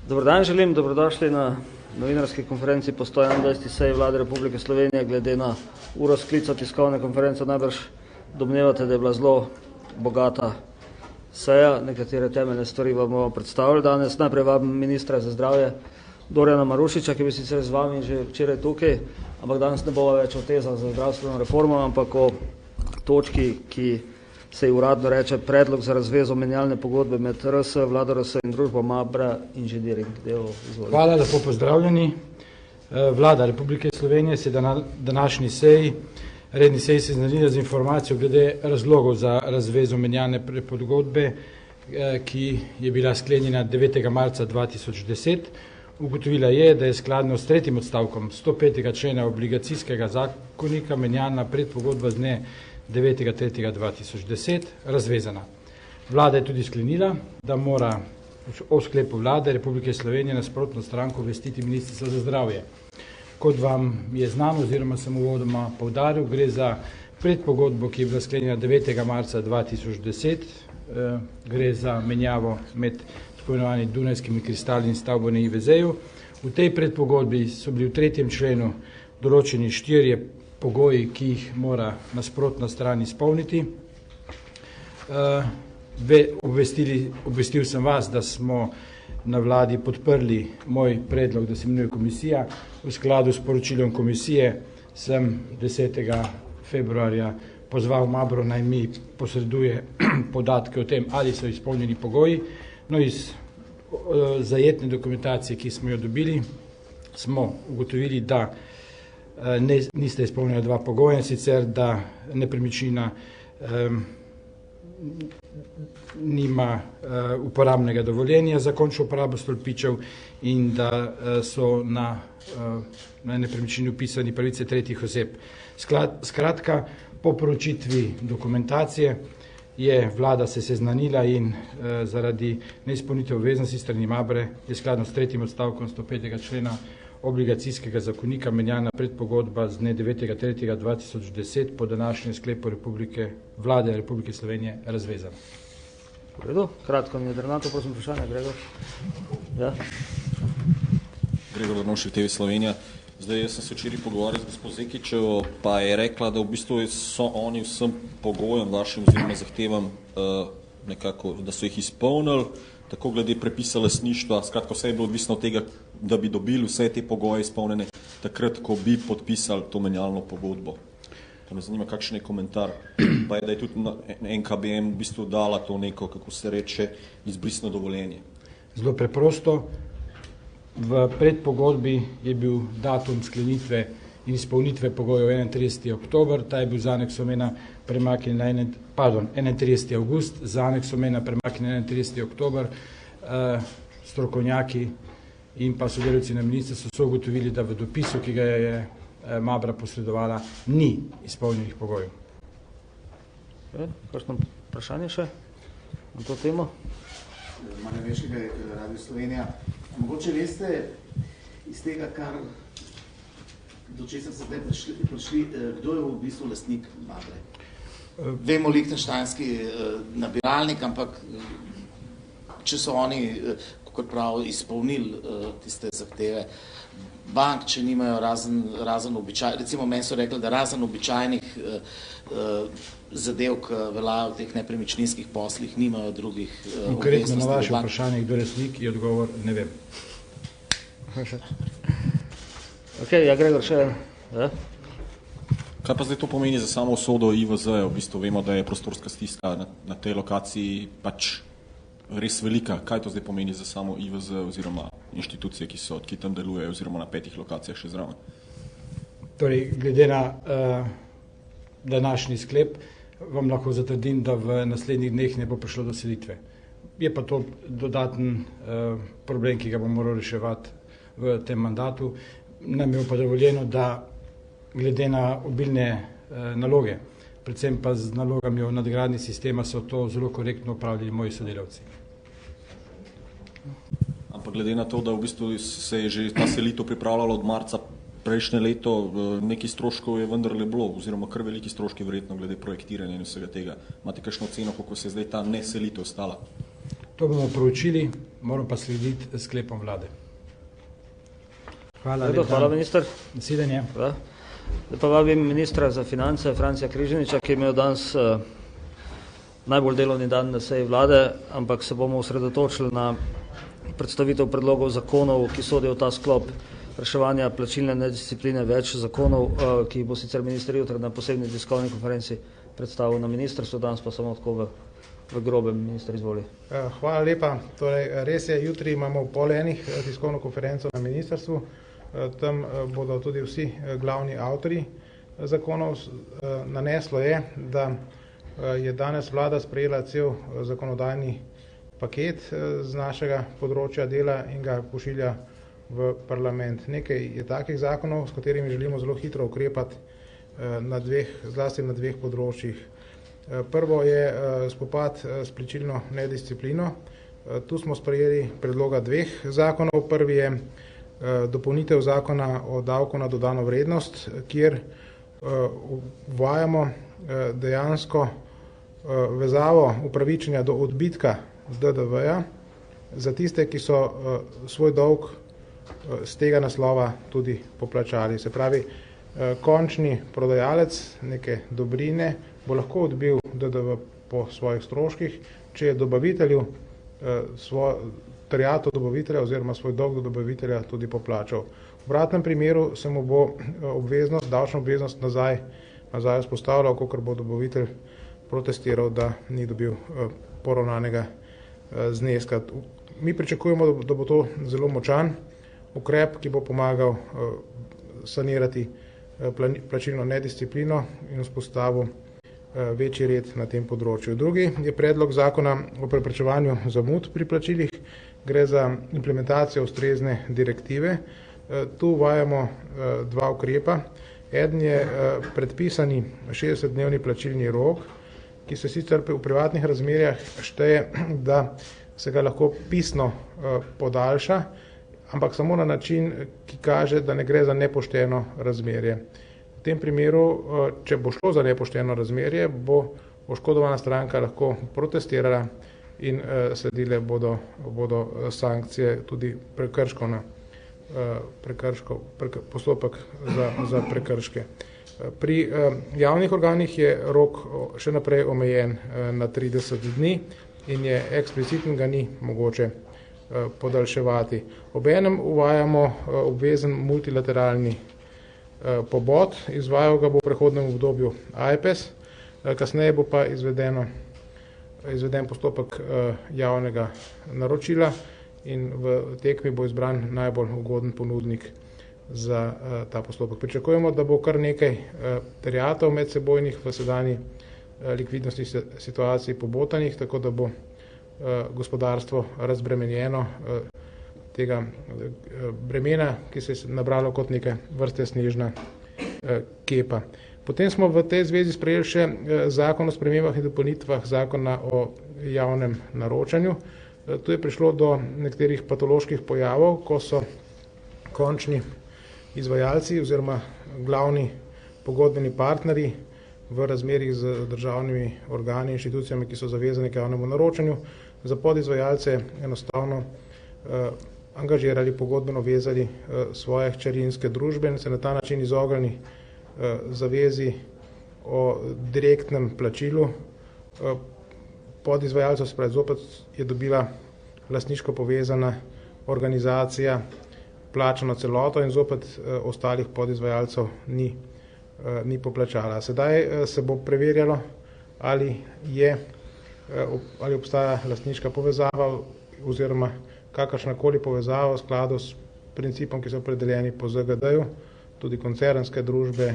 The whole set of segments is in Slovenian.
Dober dan želim, dobrodošli na novinarski konferenci po 121. seji Vlade Republike Slovenije. Glede na uro sklica tiskovne konference najbrž domnevate, da je bila zelo bogata seja. Nekatere temeljne stvari vam bomo predstavili danes. Najprej vabim ministra za zdravje Dorjana Marušiča, ki bi sicer z vami že včeraj tukaj, ampak danes ne bova več o tezah za zdravstveno reformo, ampak o točki, ki se uradno reče predlog za razvezo menjalne pogodbe med RS, Vlado RS in družbo Mabra Inženiring. Hvala, lepo pozdravljeni. Vlada Republike Slovenije se na današnji seji, redni seji seznanila z informacijo glede razlogov za razvezo menjalne pogodbe, ki je bila sklenjena 9. marca 2010. Ugotovila je, da je skladno s tretjim odstavkom 105. člena obligacijskega zakonika menjalna predpogodba z dne 9.3.2010 razvezana. Vlada je tudi sklenila, da mora o sklepu Vlade Republike Slovenije nasprotno stranko obvestiti ministrica za zdravje. Kot vam je znano oziroma sem uvodoma poudaril, gre za predpogodbo, ki je bila sklenjena 9. marca 2010. Gre za menjavo med tako imenovanimi Dunajskimi kristali in stavbo na IVZ-ju. V tej predpogodbi so bili v 3. členu določeni 4 pogoji, ki jih mora nasprotna stran izpolniti. Obvestil sem vas, da smo na vladi podprli moj predlog, da se imenuje komisija. V skladu s poročilom komisije sem 10. februarja pozval Mabro, naj mi posreduje podatke o tem, ali so izpolnjeni pogoji. No, iz zajetne dokumentacije, ki smo jo dobili, smo ugotovili, da niste izpolnili 2 pogoja, sicer da nepremičnina nima uporabnega dovoljenja za končno uporabo stolpičev in da so na nepremičnini upisani pravice tretjih oseb. Skratka, po poročitvi dokumentacije je vlada se seznanila in zaradi neizpolnitev obveznosti strani Mabre je skladno s 3. odstavkom 105. člena obligacijskega zakonika menjalna predpogodba z dne 9.3.2010 po današnjem sklepu Vlade Republike Slovenije razvezana. V redu, kratko in jedrnato, prosim vprašanje, Gregor. Ja. Gregor Vrnovšek, TV Slovenija. Zdaj, jaz sem se včeraj pogovarjal z gospod Zekićevo, pa je rekla, da v bistvu so oni vsem pogojem vašim oziroma zahtevam nekako, da so jih izpolnili, tako glede prepisa lastništva, skratka vse je bilo odvisno od tega, da bi dobili vse te pogoje izpolnjene takrat, ko bi podpisali to menjalno pogodbo. To me zanima, kakšen je komentar. Pa je, da je tudi NKBM v bistvu dala to neko, kako se reče, izbrisno dovoljenje. Zelo preprosto. V predpogodbi je bil datum sklenitve in izpolnitve pogojev 31. oktober, ta je bil z aneksom 1 premaknjen na 31. avgust, z aneksom 1 premaknjen na 31. oktober. Strokovnjaki in pa sodelavci na ministrstvu so ugotovili, da v dopisu, ki ga je Mabra posredovala, ni izpolnjenih pogojev. Kakšno vprašanje še na to temo? Marjan Veškega, Radio Slovenija. Mogoče veste iz tega, do česar se zdaj prišli, kdo je v bistvu lastnik Mabre? Vemo lichtensteinski nabiralnik, ampak če so oni, kot pravi, izpolnili tiste zahteve bank, če nimajo razen običajnih, recimo meni so rekli, da razen običajnih zadev, ki veljajo v teh nepremičninskih poslih, nimajo drugih obveznosti. Konkretno na vaše vprašanje, kdo je lastnik, je odgovor, ne vem. Ok, ja, Gregor, še. Kaj pa zdaj to pomeni za samo usodo IVZ-ja? V bistvu vemo, da je prostorska stiska na tej lokaciji pač res velika. Kaj to zdaj pomeni za samo IVZ oziroma inštitucije, ki tam delujejo oziroma na 5 lokacijah še zraven? Torej, glede na današnji sklep, vam lahko zatrdim, da v naslednjih dneh ne bo prišlo do selitve. Je pa to dodaten problem, ki ga bomo morali reševati v tem mandatu. Nam je pa dovoljeno, da glede na obilne naloge, predvsem pa z nalogami o nadgradnji sistema, so to zelo korektno upravljali moji sodelavci. Ampak glede na to, da v bistvu se je že ta selitev pripravljala od marca prejšnje leto, nekaj stroškov je vendarle bilo, oziroma kar veliki stroški verjetno glede projektiranja in vsega tega. Imate kakšno oceno, kako se je zdaj ta neselitev stala? To bomo proučili, moramo pa slediti sklepom vlade. Hvala. Hvala, minister. Nasvidenje. Zdaj pa vabim ministra za finance Francija Križaniča, ki je imel danes najbolj delovni dan na seji vlade, ampak se bomo osredotočili na predstavitev predlogov zakonov, ki sodijo v ta sklop reševanja plačilne nediscipline, več zakonov, ki jih bo sicer minister jutri na posebni tiskovni konferenci predstavil na ministrstvu, danes pa samo tako v grobem. Minister, izvoli. Hvala lepa. Torej, res je, jutri imamo 12:30 tiskovno konferenco na ministrstvu. Tam bodo tudi vsi glavni avtorji zakonov. Naneslo je, da je danes vlada sprejela cel zakonodajni paket z našega področja dela in ga pošilja v parlament. Nekaj je takih zakonov, s katerimi želimo zelo hitro ukrepati zlasti na dveh področjih. Prvo je spopad s plačilno nedisciplino. Tu smo sprejeli predloga dveh zakonov. Prvi je dopolnitev zakona o davku na dodano vrednost, kjer uvajamo dejansko vezavo upravičenja do odbitka DDV-ja za tiste, ki so svoj dolg z tega naslova tudi poplačali. Se pravi, končni prodajalec neke dobrine bo lahko odbil DDV po svojih stroških, če je dobavitelju terjatev dobavitelja oziroma svoj dolg do dobavitelja tudi poplačal. V obratnem primeru se mu bo davčna obveznost nazaj vzpostavila, kolikor bo dobavitelj protestiral, da ni dobil poravnanega zneska. Mi pričakujemo, da bo to zelo močan ukrep, ki bo pomagal sanirati plačilno nedisciplino in vzpostavil večji red na tem področju. Drugi je predlog zakona o preprečevanju zamud pri plačilih. Gre za implementacijo ustrezne direktive. Tu uvajamo dva ukrepa. Eden je predpisani 60-dnevni plačilni rok, ki se sicer v privatnih razmerjah šteje, da se ga lahko pisno podaljša, ampak samo na način, ki kaže, da ne gre za nepošteno razmerje. V tem primeru, če bo šlo za nepošteno razmerje, bo oškodovana stranka lahko protestirala in sledile bodo sankcije, tudi postopek za prekrške. Pri javnih organih je rok še naprej omejen na 30 dni in je eksplicitno ga ni mogoče podaljševati. Obenem uvajamo obvezen multilateralni pobod, izvajal ga bo v prehodnem obdobju AIPES, kasneje bo pa izveden postopek javnega naročila in v tekmi bo izbran najbolj ugoden ponudnik za ta postopek. Pričakujemo, da bo kar nekaj terjatev medsebojnih v sedanji likvidnostni situaciji pobotanih, tako da bo gospodarstvo razbremenjeno tega bremena, ki se je nabralo kot neke vrste snežna kepa. Potem smo v tej zvezi sprejeli še zakon o spremembah in dopolnitvah zakona o javnem naročanju. Tu je prišlo do nekaterih patoloških pojavov, ko so končni izvajalci oziroma glavni pogodbeni partnerji v razmerjih z državnimi organi in inštitucijami, ki so zavezani k javnemu naročanju, za podizvajalce enostavno angažirali, pogodbeno vezali svoje hčerinske družbe in se na ta način izognili zavezi o direktnem plačilu podizvajalcev. Se pravi, zopet je dobila lastniško povezana organizacija plačano celoto in zopet ostalih podizvajalcev ni poplačala. Sedaj se bo preverjalo, ali obstaja lastniška povezava oziroma kakršnakoli povezava v skladu s principom, ki so opredeljeni po ZGD-ju, tudi koncernske družbe,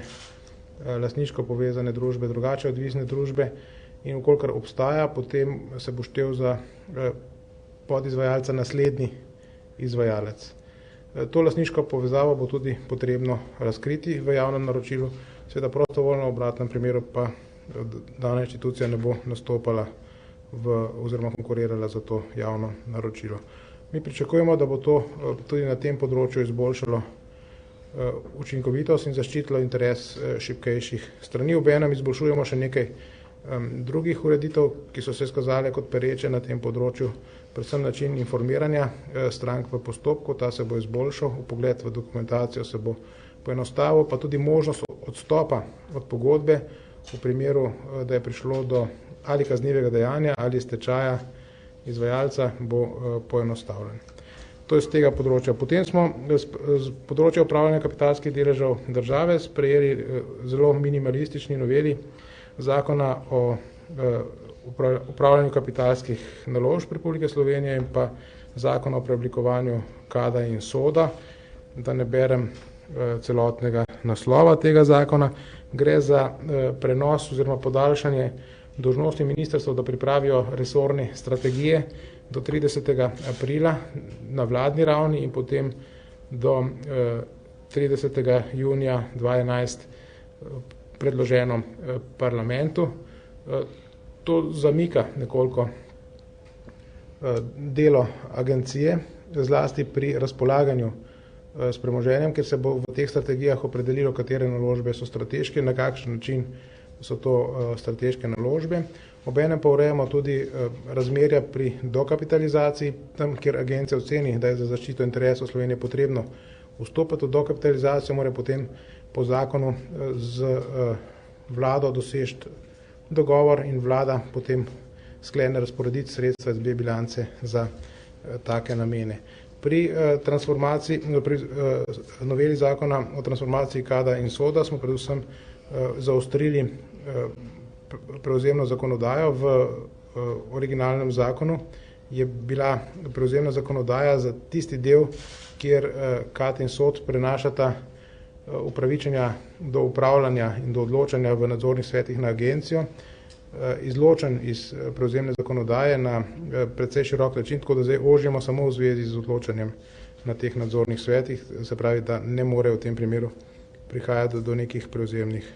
lastniško povezane družbe, drugače odvisne družbe, in ukolikor obstaja, potem se bo štel za podizvajalca naslednji izvajalec. To lastniško povezavo bo tudi potrebno razkriti v javnem naročilu, seveda prostovoljno, v obratnem primeru pa dana inštitucija ne bo nastopala oziroma konkurirala za to javno naročilo. Mi pričakujemo, da bo to tudi na tem področju izboljšalo učinkovitost in zaščitilo interes šibkejših strani. Obenem izboljšujemo še nekaj drugih ureditev, ki so se skazale kot pereče na tem področju, predvsem način informiranja strank v postopku, ta se bo izboljšal, vpogled v dokumentacijo se bo poenostavil, pa tudi možnost odstopa od pogodbe v primeru, da je prišlo do ali kaznivega dejanja ali stečaja izvajalca, bo poenostavljen. To je z tega področja. Potem smo z področja upravljanja kapitalskih deležev države sprejeli zelo minimalistični noveli zakona o upravljanju kapitalskih naložb Republike Slovenije in pa zakona o preoblikovanju KAD-a in SOD-a, da ne berem celotnega naslova tega zakona. Gre za prenos oziroma podaljšanje dolžnosti ministrstva, da pripravijo resorne strategije do 30. aprila na vladni ravni in potem do 30. junija 2011 predloženo parlamentu. To zamika nekoliko delo agencije, zlasti pri razpolaganju s premoženjem, ker se bo v teh strategijah opredelilo, katere naložbe so strateške, na kakšen način so to strateške naložbe. Obenem pa urejamo tudi razmerja pri dokapitalizaciji, tam, kjer agencija oceni, da je za zaščito interesov Slovenije potrebno vstopati v dokapitalizacijo, mora potem po zakonu z vlado doseči dogovor in vlada potem sklene razporediti sredstva iz B bilance za take namene. Pri noveli zakona o transformaciji KAD-a in SOD-a smo predvsem zaostrili prevzemno zakonodajo. V originalnem zakonu je bila prevzemna zakonodaja za tisti del, kjer KAD in SOD prenašata upravičenja do upravljanja in do odločanja v nadzornih svetih na agencijo, izločen iz prevzemne zakonodaje na precej širok način, tako da zdaj ožjemo samo v zvezi z odločanjem na teh nadzornih svetih, se pravi, da ne more v tem primeru prihajati do nekih prevzemnih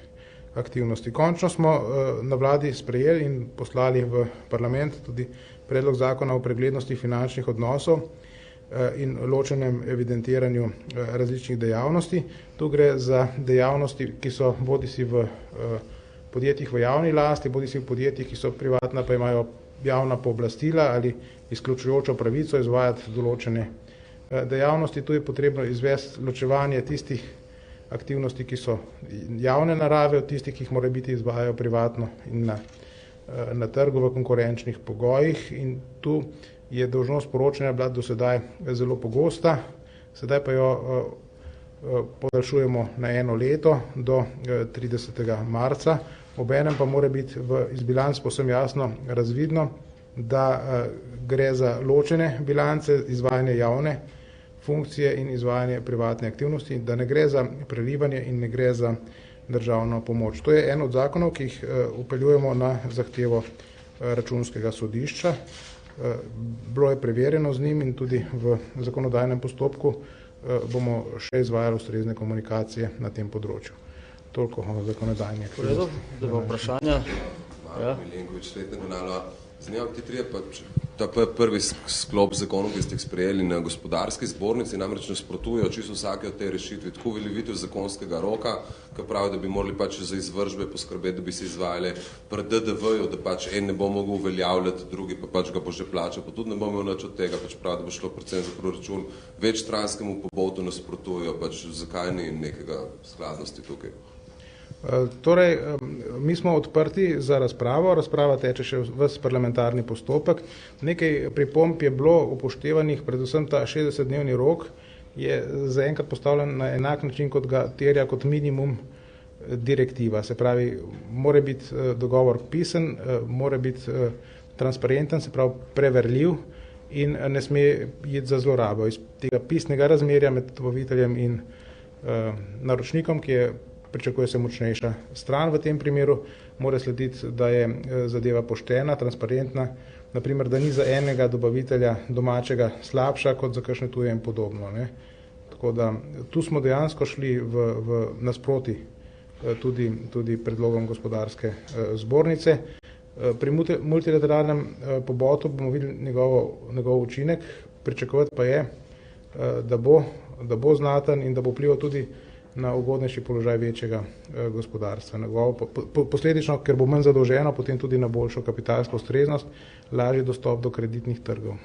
aktivnosti. Končno smo na vladi sprejeli in poslali v parlament tudi predlog zakona o preglednosti finančnih odnosov in ločenem evidentiranju različnih dejavnosti. Tu gre za dejavnosti, ki so bodisi v podjetjih v javni lasti, bodisi v podjetjih, ki so privatna, pa imajo javna pooblastila ali izključujočo pravico izvajati določene dejavnosti. Tu je potrebno izvesti ločevanje tistih aktivnosti, ki so javne narave, od tistih, ki jih mora biti izvajajo privatno in na trgu v konkurenčnih pogojih. In tu je dolžnost poročanja bila do sedaj zelo pogosta, sedaj pa jo podaljšujemo na 1 leto do 30. marca. Obenem pa mora biti iz bilanc povsem jasno razvidno, da gre za ločene bilance, izvajanje javne funkcije in izvajanje privatne aktivnosti, da ne gre za prelivanje in ne gre za državno pomoč. To je en od zakonov, ki jih vpeljujemo na zahtevo računskega sodišča. Bilo je preverjeno z njim in tudi v zakonodajnem postopku bomo še izvajali ustrezne komunikacije na tem področju. Toliko o zakonodajni aktivnosti. Da bo vprašanja. Milenković, Svetna Gonala. Zanimam ti trije, ta prvi sklop zakonov, ki ste jih sprejeli na gospodarski zbornici, namreč nasprotujejo čisto vsake od te rešitve, tako veljavitev zakonskega roka, ki pravi, da bi morali pač za izvršbe poskrbeti, da bi se izvajale pri DDV-ju, da pač en ne bo mogel uveljavljati, drugi pa pač ga bo že plačal, pa tudi ne bo imel nič od tega, pač pravi, da bo šlo predvsem za proračun, večstranskemu pobotu nasprotujejo, pač zakaj ni nekega skladnosti tukaj? Torej, mi smo odprti za razpravo, razprava teče še ves parlamentarni postopek. Nekaj pripomb je bilo upoštevanih, predvsem ta 60-dnevni rok je zaenkrat postavljen na enak način, kot ga terja kot minimum direktiva. Se pravi, mora biti dogovor pisen, mora biti transparenten, se pravi preverljiv in ne sme iti za zlorabo. Iz tega pisnega razmerja med dobaviteljem in naročnikom, ki je pričakuje se močnejša stran v tem primeru, mora slediti, da je zadeva poštena, transparentna, naprimer, da ni za enega dobavitelja domačega slabša kot za kakšne tuje in podobno. Ne. Tako da tu smo dejansko šli v nasproti tudi predlogom gospodarske zbornice. Pri multilateralnem pobotu bomo videli njegov učinek, pričakovati pa je, da bo znaten in da bo vplival tudi na ugodnejši položaj večjega gospodarstva. Posledično, ker bo manj zadolženo, potem tudi na boljšo kapitalsko ustreznost, lažji dostop do kreditnih trgov.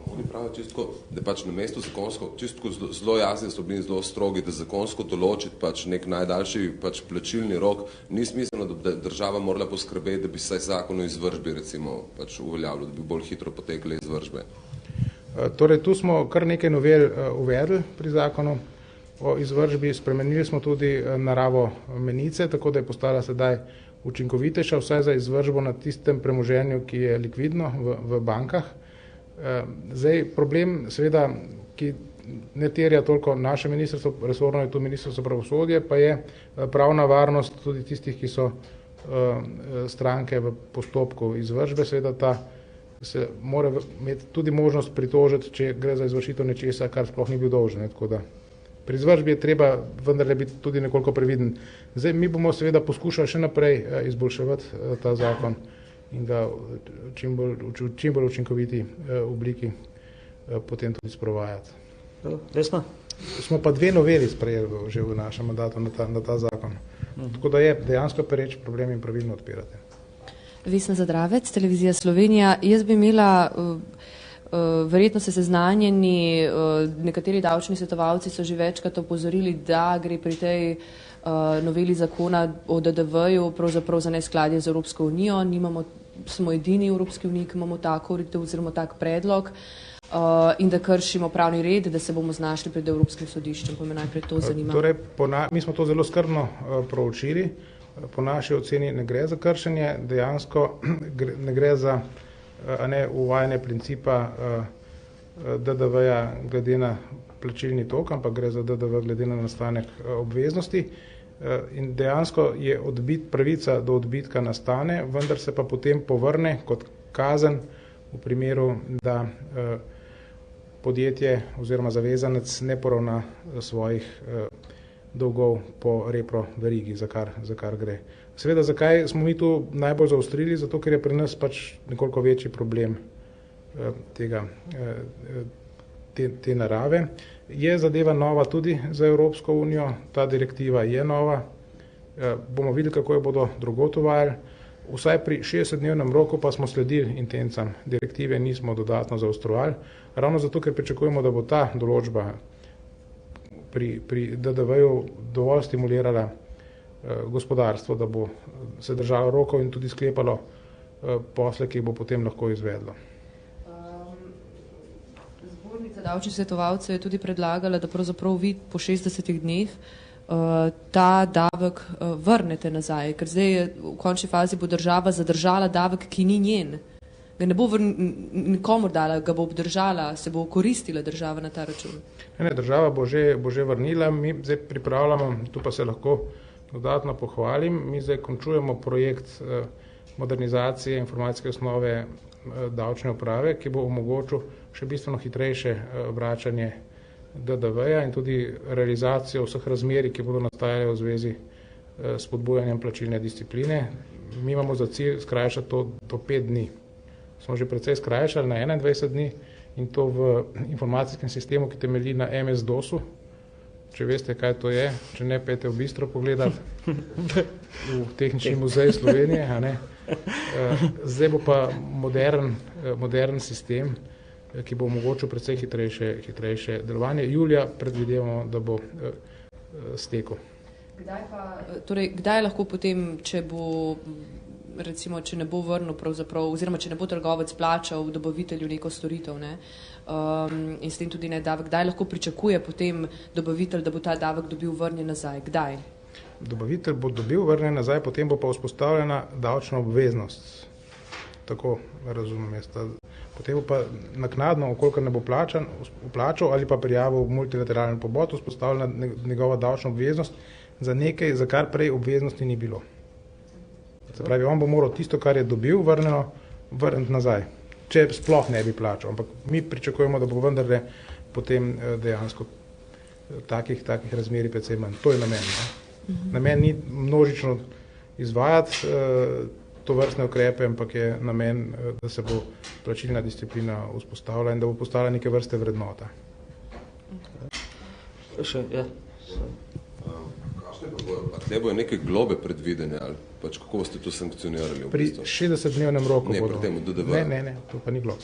Oni pravijo čisto, da pač na mestu zakonsko, čisto zelo jasni so bili zelo strogi, da zakonsko določiti pač nek najdaljši pač plačilni rok, ni smiselno, da država morala poskrbeti, da bi se zakon o izvršbi recimo pač uveljavljal, da bi bolj hitro potekle izvršbe. Torej, tu smo kar nekaj novel uvedli pri zakonu o izvršbi, spremenili smo tudi naravo menice, tako da je postala sedaj učinkovitejša, vsaj za izvršbo na tistem premoženju, ki je likvidno v bankah. Zdaj, problem seveda, ki ne terja toliko naše ministrstvo, resorno je tu ministrstvo pravosodje, pa je pravna varnost tudi tistih, ki so stranke v postopku izvršbe, seveda ta se mora imeti tudi možnost pritožiti, če gre za izvršitev nečesa, kar sploh ni bil dolžen. Tako da pri izvršbi je treba vendarle biti tudi nekoliko previden. Zdaj, mi bomo seveda poskušali še naprej izboljševati ta zakon in ga čim bolj učinkoviti obliki potem tudi sprovajati. Vesna? Smo pa 2 noveli sprejeli že v našem mandatu na ta zakon. Tako da je dejansko pereč problem in pravilno odpirate. Vesna Zadravec, Televizija Slovenija. Jaz bi imela, verjetno se seznanjeni, nekateri davčni svetovalci so že večkrat opozorili, da gre pri tej noveli zakona o DDV-ju pravzaprav za neskladje z Evropsko unijo. Smo edini v Evropski uniji, ki imamo tako ureditev oziroma tak predlog in da kršimo pravni red, da se bomo znašli pred Evropskim sodiščem. Pa me najprej to zanima. Torej, mi smo to zelo skrbno proučili. Po naši oceni ne gre za kršenje, dejansko ne gre za uvajanje principa DDV-ja glede na plačilni tok, ampak gre za DDV glede na nastanek obveznosti. In dejansko je pravica do odbitka nastane, vendar se pa potem povrne kot kazen v primeru, da podjetje oziroma zavezanec ne poravna svojih dolgov po repro verigi, za kar gre. Seveda, zakaj smo mi tu najbolj zaostrili? Zato, ker je pri nas pač nekoliko večji problem te narave. Je zadeva nova tudi za Evropsko unijo, ta direktiva je nova, bomo videli, kako jo bodo drugot uvajali. Vsaj pri 60-dnevnem roku pa smo sledili intencam direktive, nismo dodatno zaostrovali, ravno zato, ker pričakujemo, da bo ta določba pri DDV-ju dovolj stimulirala gospodarstvo, da bo se držalo rokov in tudi sklepalo posle, ki jih bo potem lahko izvedlo. Zbornica davčnih svetovalcev je tudi predlagala, da pravzaprav vi po 60 dneh ta davek vrnete nazaj, ker zdaj v končni fazi bo država zadržala davek, ki ni njen. Ga ne bo nikomor dala, ga bo obdržala, se bo koristila država na ta račun. Ne, država bo že vrnila, mi zdaj pripravljamo, tu pa se lahko dodatno pohvalim, mi zdaj končujemo projekt modernizacije informacijske osnove davčne uprave, ki bo omogočil še bistveno hitrejše vračanje DDV-ja in tudi realizacijo vseh razmerij, ki bodo nastajale v zvezi s spodbujanjem plačilne discipline. Mi imamo za cilj skrajšati to do 5 dni. Smo že precej skrajšali na 21 dni in to v informacijskem sistemu, ki temelji na MS-DOS-u. Če veste, kaj to je, če ne, pejte v Bistro pogledati v Tehnični muzej Slovenije. A ne. Zdaj bo pa modern sistem, ki bo omogočil precej hitrejše delovanje. Julija predvidevamo, da bo stekel. Kdaj lahko potem, če bo, recimo, če ne bo vrnil pravzaprav, oziroma če ne bo trgovec plačal dobavitelju neko storitev, ne, in s tem tudi ne davek, kdaj lahko pričakuje potem dobavitelj, da bo ta davek dobil vrnjen nazaj? Kdaj? Dobavitelj bo dobil vrnjen nazaj, potem bo pa vzpostavljena davčna obveznost. Tako razumem jaz. Potem bo pa naknadno, okoliko ne bo plačal ali pa prijavil multilateralni pobot, vzpostavljena njegova davčna obveznost za nekaj, za kar prej obveznosti ni bilo. Se pravi, on bo moral tisto, kar je dobil, vrniti nazaj, če sploh ne bi plačal. Ampak mi pričakujemo, da bo vendarle potem dejansko takih razmerij precej manj. To je namen. Namen ni množično izvajati tovrstne ukrepe, ampak je namen, da se bo plačilna disciplina vzpostavila in da bo postala neke vrste vrednota. Še, ja. Tle bojo neke globe predvidene, ali pač kako boste to sankcionirali? Pri 60-dnevnem roku ne, bodo. Pri tem DDV. Ne, to pa ni globa.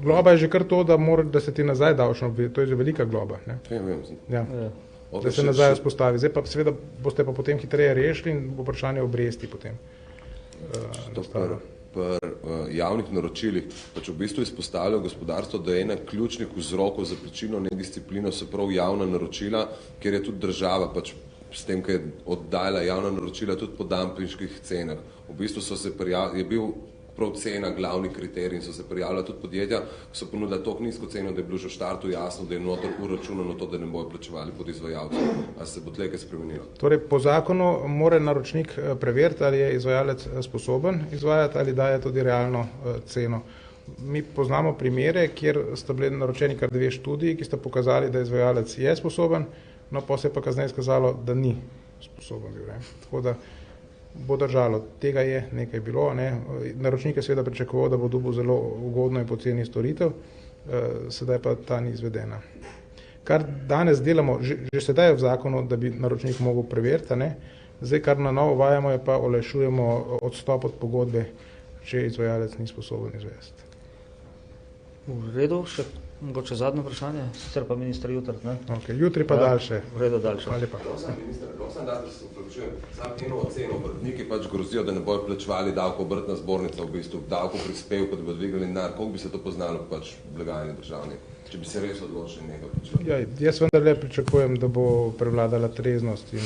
Globa je že kar to, da se ti nazaj davčno obvezi, to je že velika globa. Ne? Vem. Ja. Da se nazaj vzpostavi. Zdaj pa seveda boste pa potem hitreje rešili in bo vprašanje obresti potem. Pri javnih naročilih pač v bistvu izpostavljajo gospodarstvo, da je ena ključnih vzrokov za plačilno nedisciplino so prav javna naročila, kjer je tudi država pač s tem, ki je oddajala javna naročila tudi po dampinških cenah. V bistvu je bil prav cena glavni kriterij in so se prijavila tudi podjetja, ki so ponudila toliko nizko ceno, da je bilo že v štartu jasno, da je noter uračunano to, da ne bojo plačevali pod izvajalcem. A se bo tle kaj spremenilo? Torej, po zakonu mora naročnik preveriti, ali je izvajalec sposoben izvajati ali daje tudi realno ceno. Mi poznamo primere, kjer sta bili naročeni kar 2 študiji, ki sta pokazali, da izvajalec je sposoben, no pa se je pa kasneje izkazalo, da ni sposoben bil. Tako da bo držalo. Tega je nekaj bilo. Ne. Naročnik je seveda pričakoval, da bo dobil zelo ugodno in poceni storitev, sedaj pa ta ni izvedena. Kar danes delamo, že sedaj je v zakonu, da bi naročnik mogel preveriti, ne. Zdaj, kar na novo uvajamo, je pa olajšujemo odstop od pogodbe, če izvajalec ni sposoben izvesti. V redu, še mogoče zadnje vprašanje, sicer pa minister jutri, ne? Okay, jutri pa daljše. V redu, daljše. Hvala lepa. Sam eno oceno, obrtniki pač grozijo, da ne bojo plačevali davko obrtna zbornica, v bistvu davko prispevko, da bodo dvigali denar. Koliko bi se to poznalo pač blagajni državni, če bi se res odločili nekaj plačevati? Ja, jaz vendarle pričakujem, da bo prevladala treznost in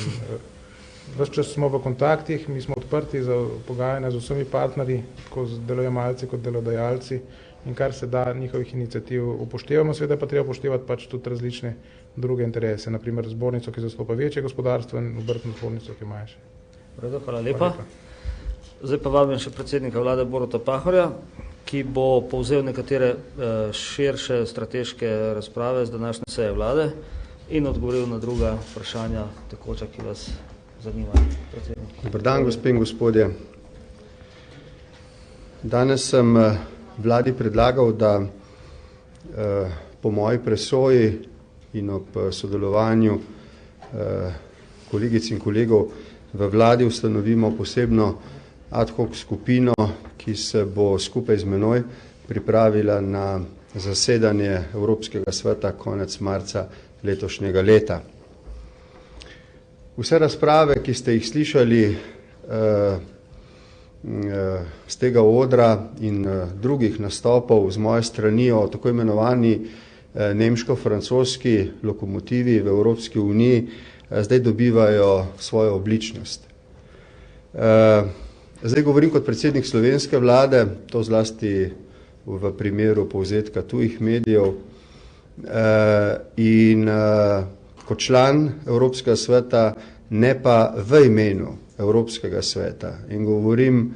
ves čas smo v kontaktih, mi smo odprti za pogajanja z vsemi partnerji, tako z delojemalci kot delodajalci, in kar se da njihovih iniciativ upoštevamo, seveda pa treba upoštevati pač tudi različne druge interese, naprimer zbornico, ki zastopa večje gospodarstvo in obrtno zbornico, ki manjše. V redu, hvala lepa. Zdaj pa vabim še predsednika vlade Boruta Pahorja, ki bo povzel nekatere širše strateške razprave z današnje seje vlade in odgovoril na druga vprašanja tekoča, ki vas zanimajo. Dobar dan, gospe in gospodje. Danes sem vladi predlagal, da po moji presoji in ob sodelovanju kolegic in kolegov v vladi ustanovimo posebno ad hoc skupino, ki se bo skupaj z menoj pripravila na zasedanje Evropskega sveta konec marca letošnjega leta. Vse razprave, ki ste jih slišali z tega odra in drugih nastopov z moje strani o tako imenovani nemško-francoski lokomotivi v Evropski uniji, zdaj dobivajo svojo obličnost. Zdaj govorim kot predsednik slovenske vlade, to zlasti v primeru povzetka tujih medijev, in kot član Evropskega sveta, ne pa v imenu Evropskega sveta, in govorim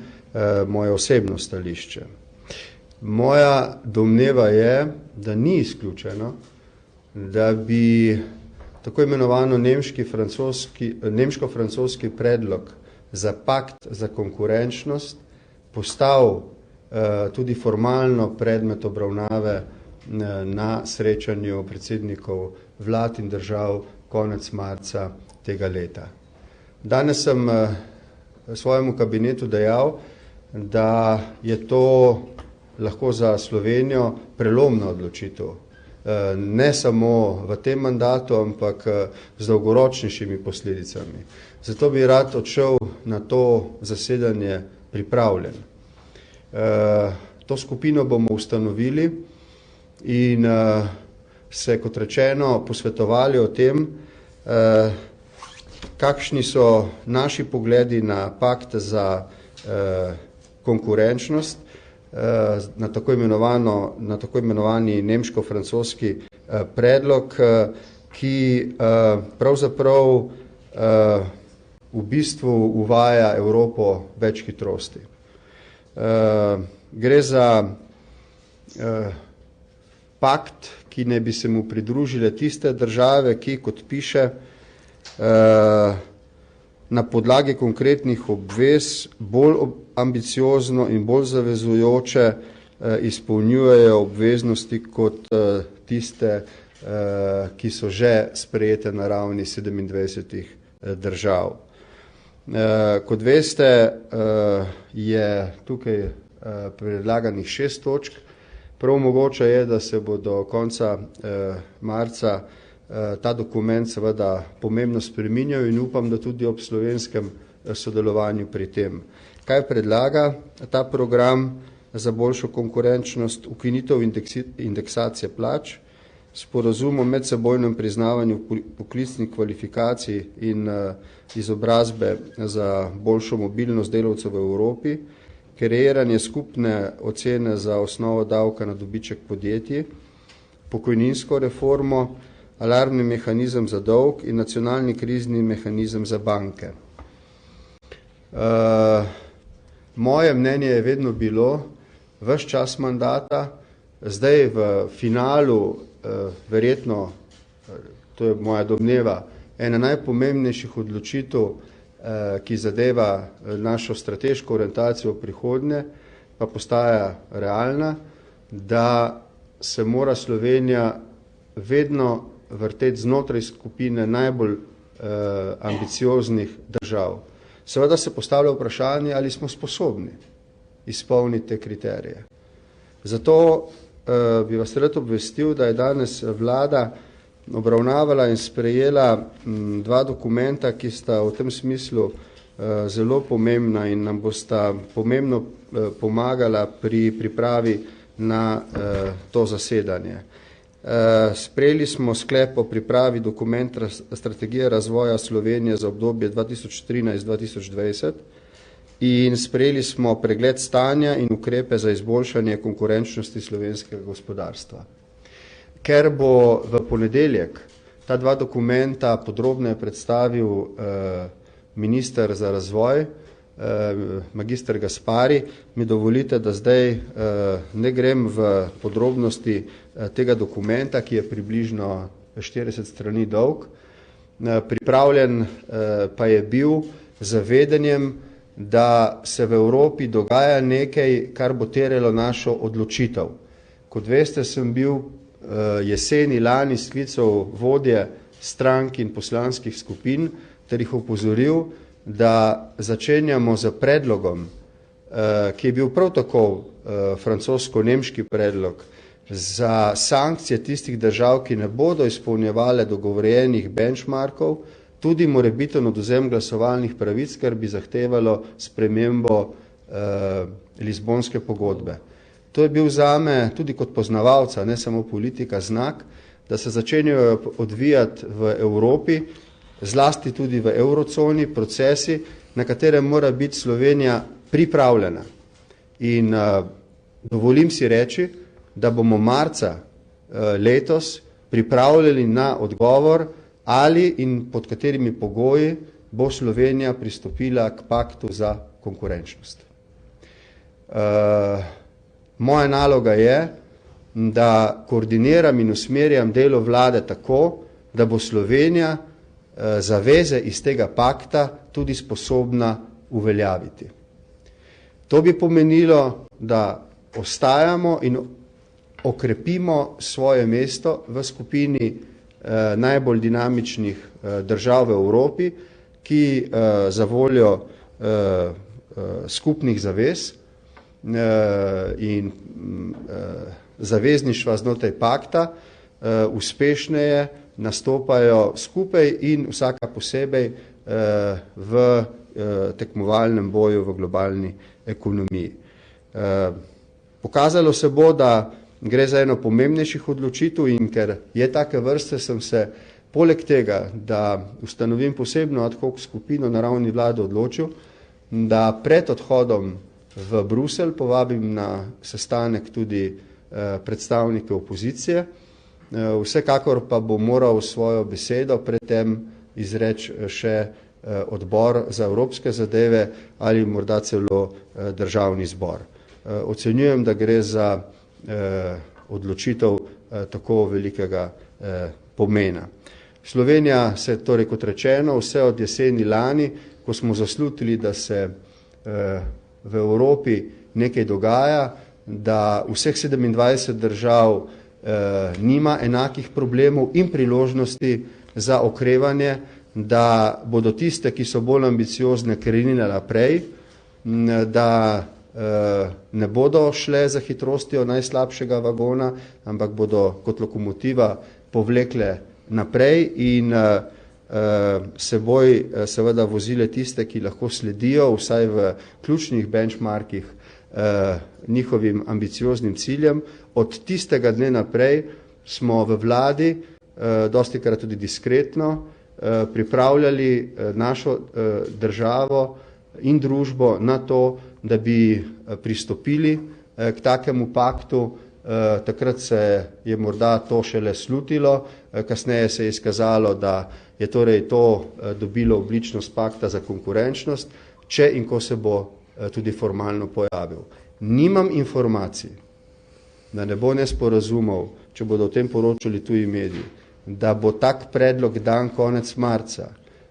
moje osebno stališče. Moja domneva je, da ni izključeno, da bi tako imenovano nemško-francoski predlog za pakt za konkurenčnost postal tudi formalno predmet obravnave na srečanju predsednikov vlad in držav konec marca tega leta. Danes sem svojemu kabinetu dejal, da je to lahko za Slovenijo prelomna odločitev. Ne samo v tem mandatu, ampak z dolgoročnejšimi posledicami. Zato bi rad odšel na to zasedanje pripravljen. To skupino bomo ustanovili in se, kot rečeno, posvetovali o tem, kakšni so naši pogledi na pakt za konkurenčnost, na tako imenovani nemško-francoski predlog, ki pravzaprav v bistvu uvaja Evropo več hitrosti. Gre za pakt, ki ne bi se mu pridružile tiste države, ki, kot piše, na podlagi konkretnih obvez bolj ambiciozno in bolj zavezujoče izpolnjujejo obveznosti kot tiste ki so že sprejete na ravni 27 držav. Kot veste, je tukaj predlaganih 6 točk. Prav mogoče je, da se bo do konca marca ta dokument seveda pomembno spreminjal in upam, da tudi ob slovenskem sodelovanju pri tem. Kaj predlaga ta program za boljšo konkurenčnost? Ukinitev indeksacije plač, sporazum o medsebojnem priznavanju poklicnih kvalifikacij in izobrazbe za boljšo mobilnost delavcev v Evropi, kreiranje skupne ocene za osnovo davka na dobiček podjetij, pokojninsko reformo, alarmni mehanizem za dolg in nacionalni krizni mehanizem za banke. Moje mnenje je vedno bilo, ves čas mandata, zdaj v finalu, verjetno, to je moja domneva, ena najpomembnejših odločitev, ki zadeva našo strateško orientacijo v prihodnje, pa postaja realna, da se mora Slovenija vedno vrteti znotraj skupine najbolj ambicioznih držav. Seveda se postavlja vprašanje, ali smo sposobni izpolniti te kriterije. Zato bi vas rad obvestil, da je danes vlada obravnavala in sprejela 2 dokumenta, ki sta v tem smislu zelo pomembna in nam bosta pomembno pomagala pri pripravi na to zasedanje. Sprejeli smo sklep o pripravi dokumenta strategije razvoja Slovenije za obdobje 2013-2020 in sprejeli smo pregled stanja in ukrepe za izboljšanje konkurenčnosti slovenskega gospodarstva. Ker bo v ponedeljek ta 2 dokumenta podrobneje predstavil minister za razvoj, magister Gaspari, mi dovolite, da zdaj ne grem v podrobnosti tega dokumenta, ki je približno 40 strani dolg. Pripravljen pa je bil z vedenjem, da se v Evropi dogaja nekaj, kar bo terjalo našo odločitev. Kot veste, sem bil jeseni lani sklical vodje strank in poslanskih skupin, ter jih opozoril, da začenjamo z predlogom, ki je bil prav tako francosko-nemški predlog, za sankcije tistih držav, ki ne bodo izpolnjevale dogovorjenih benchmarkov, tudi morebiten odvzem glasovalnih pravic, ker bi zahtevalo spremembo Lizbonske pogodbe. To je bil zame tudi kot poznavalca, ne samo politika, znak, da se začenjajo odvijati v Evropi, zlasti tudi v euroconi, procesi, na katere mora biti Slovenija pripravljena. In dovolim si reči, da bomo marca letos pripravljeni na odgovor, ali in pod katerimi pogoji bo Slovenija pristopila k paktu za konkurenčnost. Moja naloga je, da koordiniram in usmerjam delo vlade tako, da bo Slovenija zaveze iz tega pakta tudi sposobna uveljaviti. To bi pomenilo, da ostajamo in okrepimo svoje mesto v skupini najbolj dinamičnih držav v Evropi, ki za voljo skupnih zavez in zavezništva znotraj pakta uspešneje nastopajo skupaj in vsaka posebej v tekmovalnem boju v globalni ekonomiji. Pokazalo se bo, da gre za eno pomembnejših odločitev in ker je take vrste, sem se poleg tega, da ustanovim posebno ad hoc skupino na ravni vlade odločil, da pred odhodom v Bruselj povabim na sestanek tudi predstavnike opozicije. Vsekakor pa bo moral svojo besedo predtem izreči še odbor za evropske zadeve ali morda celo državni zbor. Ocenjujem, da gre za odločitev tako velikega pomena. Slovenija se torej, kot rečeno, vse od jeseni lani, ko smo zaslutili, da se v Evropi nekaj dogaja, da vseh 27 držav nima enakih problemov in priložnosti za okrevanje, da bodo tiste, ki so bolj ambiciozne, krenile naprej, da ne bodo šle za hitrostjo najslabšega vagona, ampak bodo kot lokomotiva povlekle naprej in seboj seveda vozile tiste, ki lahko sledijo vsaj v ključnih benchmarkih njihovim ambicioznim ciljem. Od tistega dne naprej smo v vladi, dostikrat tudi diskretno, pripravljali našo državo in družbo na to, da bi pristopili k takemu paktu. Takrat se je morda to šele slutilo, kasneje se je izkazalo, da je torej to dobilo obličnost pakta za konkurenčnost, če in ko se bo tudi formalno pojavil. Nimam informacij, da ne bo nesporazumov, če bodo o tem poročali tuji mediji, da bo tak predlog dan konec marca.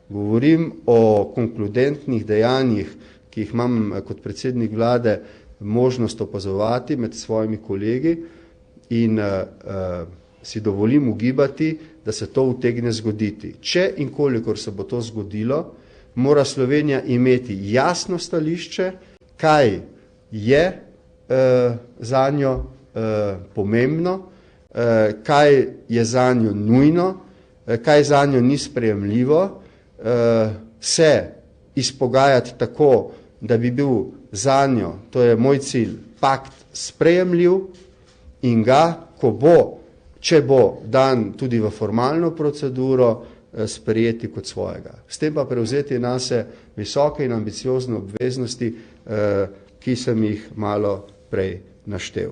Govorim o konkludentnih dejanjih, ki jih imam kot predsednik vlade možnost opazovati med svojimi kolegi in si dovolim ugibati, da se to utegne zgoditi. Če in kolikor se bo to zgodilo, mora Slovenija imeti jasno stališče, kaj je zanjo pomembno, kaj je zanjo nujno, kaj zanjo ni sprejemljivo, se izpogajati tako, da bi bil zanjo, to je moj cilj, pakt sprejemljiv in ga, ko bo, če bo dan tudi v formalno proceduro, sprejeti kot svojega. S tem pa prevzeti nase visoke in ambiciozne obveznosti, ki sem jih malo prej naštel.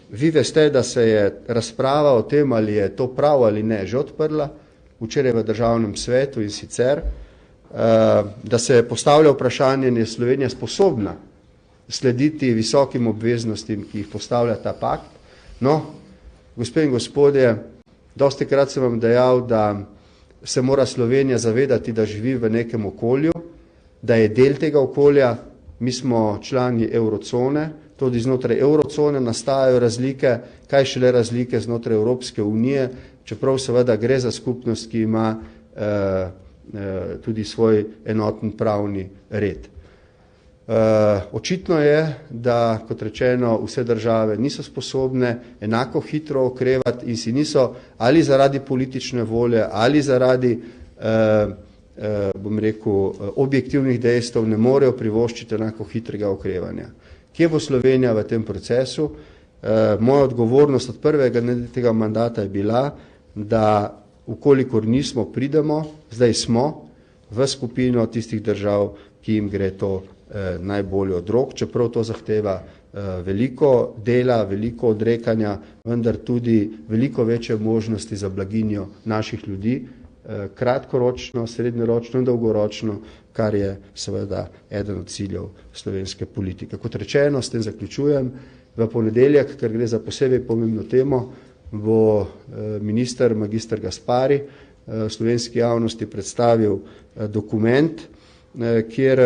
Vi veste, da se je razprava o tem, ali je to prav ali ne, že odprla, včeraj v Državnem svetu in sicer, da se postavlja vprašanje, je Slovenija sposobna slediti visokim obveznostim, ki jih postavlja ta pakt. No, gospe in gospodje, dostikrat sem vam dejal, da se mora Slovenija zavedati, da živi v nekem okolju, da je del tega okolja, mi smo člani eurocone, tudi znotraj eurocone nastajajo razlike, kaj šele razlike znotraj Evropske unije, čeprav seveda gre za skupnost, ki ima tudi svoj enoten pravni red. Očitno je, da, kot rečeno, vse države niso sposobne enako hitro okrevati in si niso ali zaradi politične volje ali zaradi bom rekel, objektivnih dejstev ne morejo privoščiti enako hitrega okrevanja. Kje bo Slovenija v tem procesu? Moja odgovornost od prvega dne tega mandata je bila, da ukolikor nismo, pridemo, zdaj smo v skupino tistih držav, ki jim gre to najbolje od rok, čeprav to zahteva veliko dela, veliko odrekanja, vendar tudi veliko večje možnosti za blaginjo naših ljudi, kratkoročno, srednjeročno in dolgoročno, kar je seveda eden od ciljev slovenske politike. Kot rečeno, s tem zaključujem, v ponedeljek, ker gre za posebej pomembno temo, bo minister magister Gaspari slovenski javnosti predstavil dokument, kjer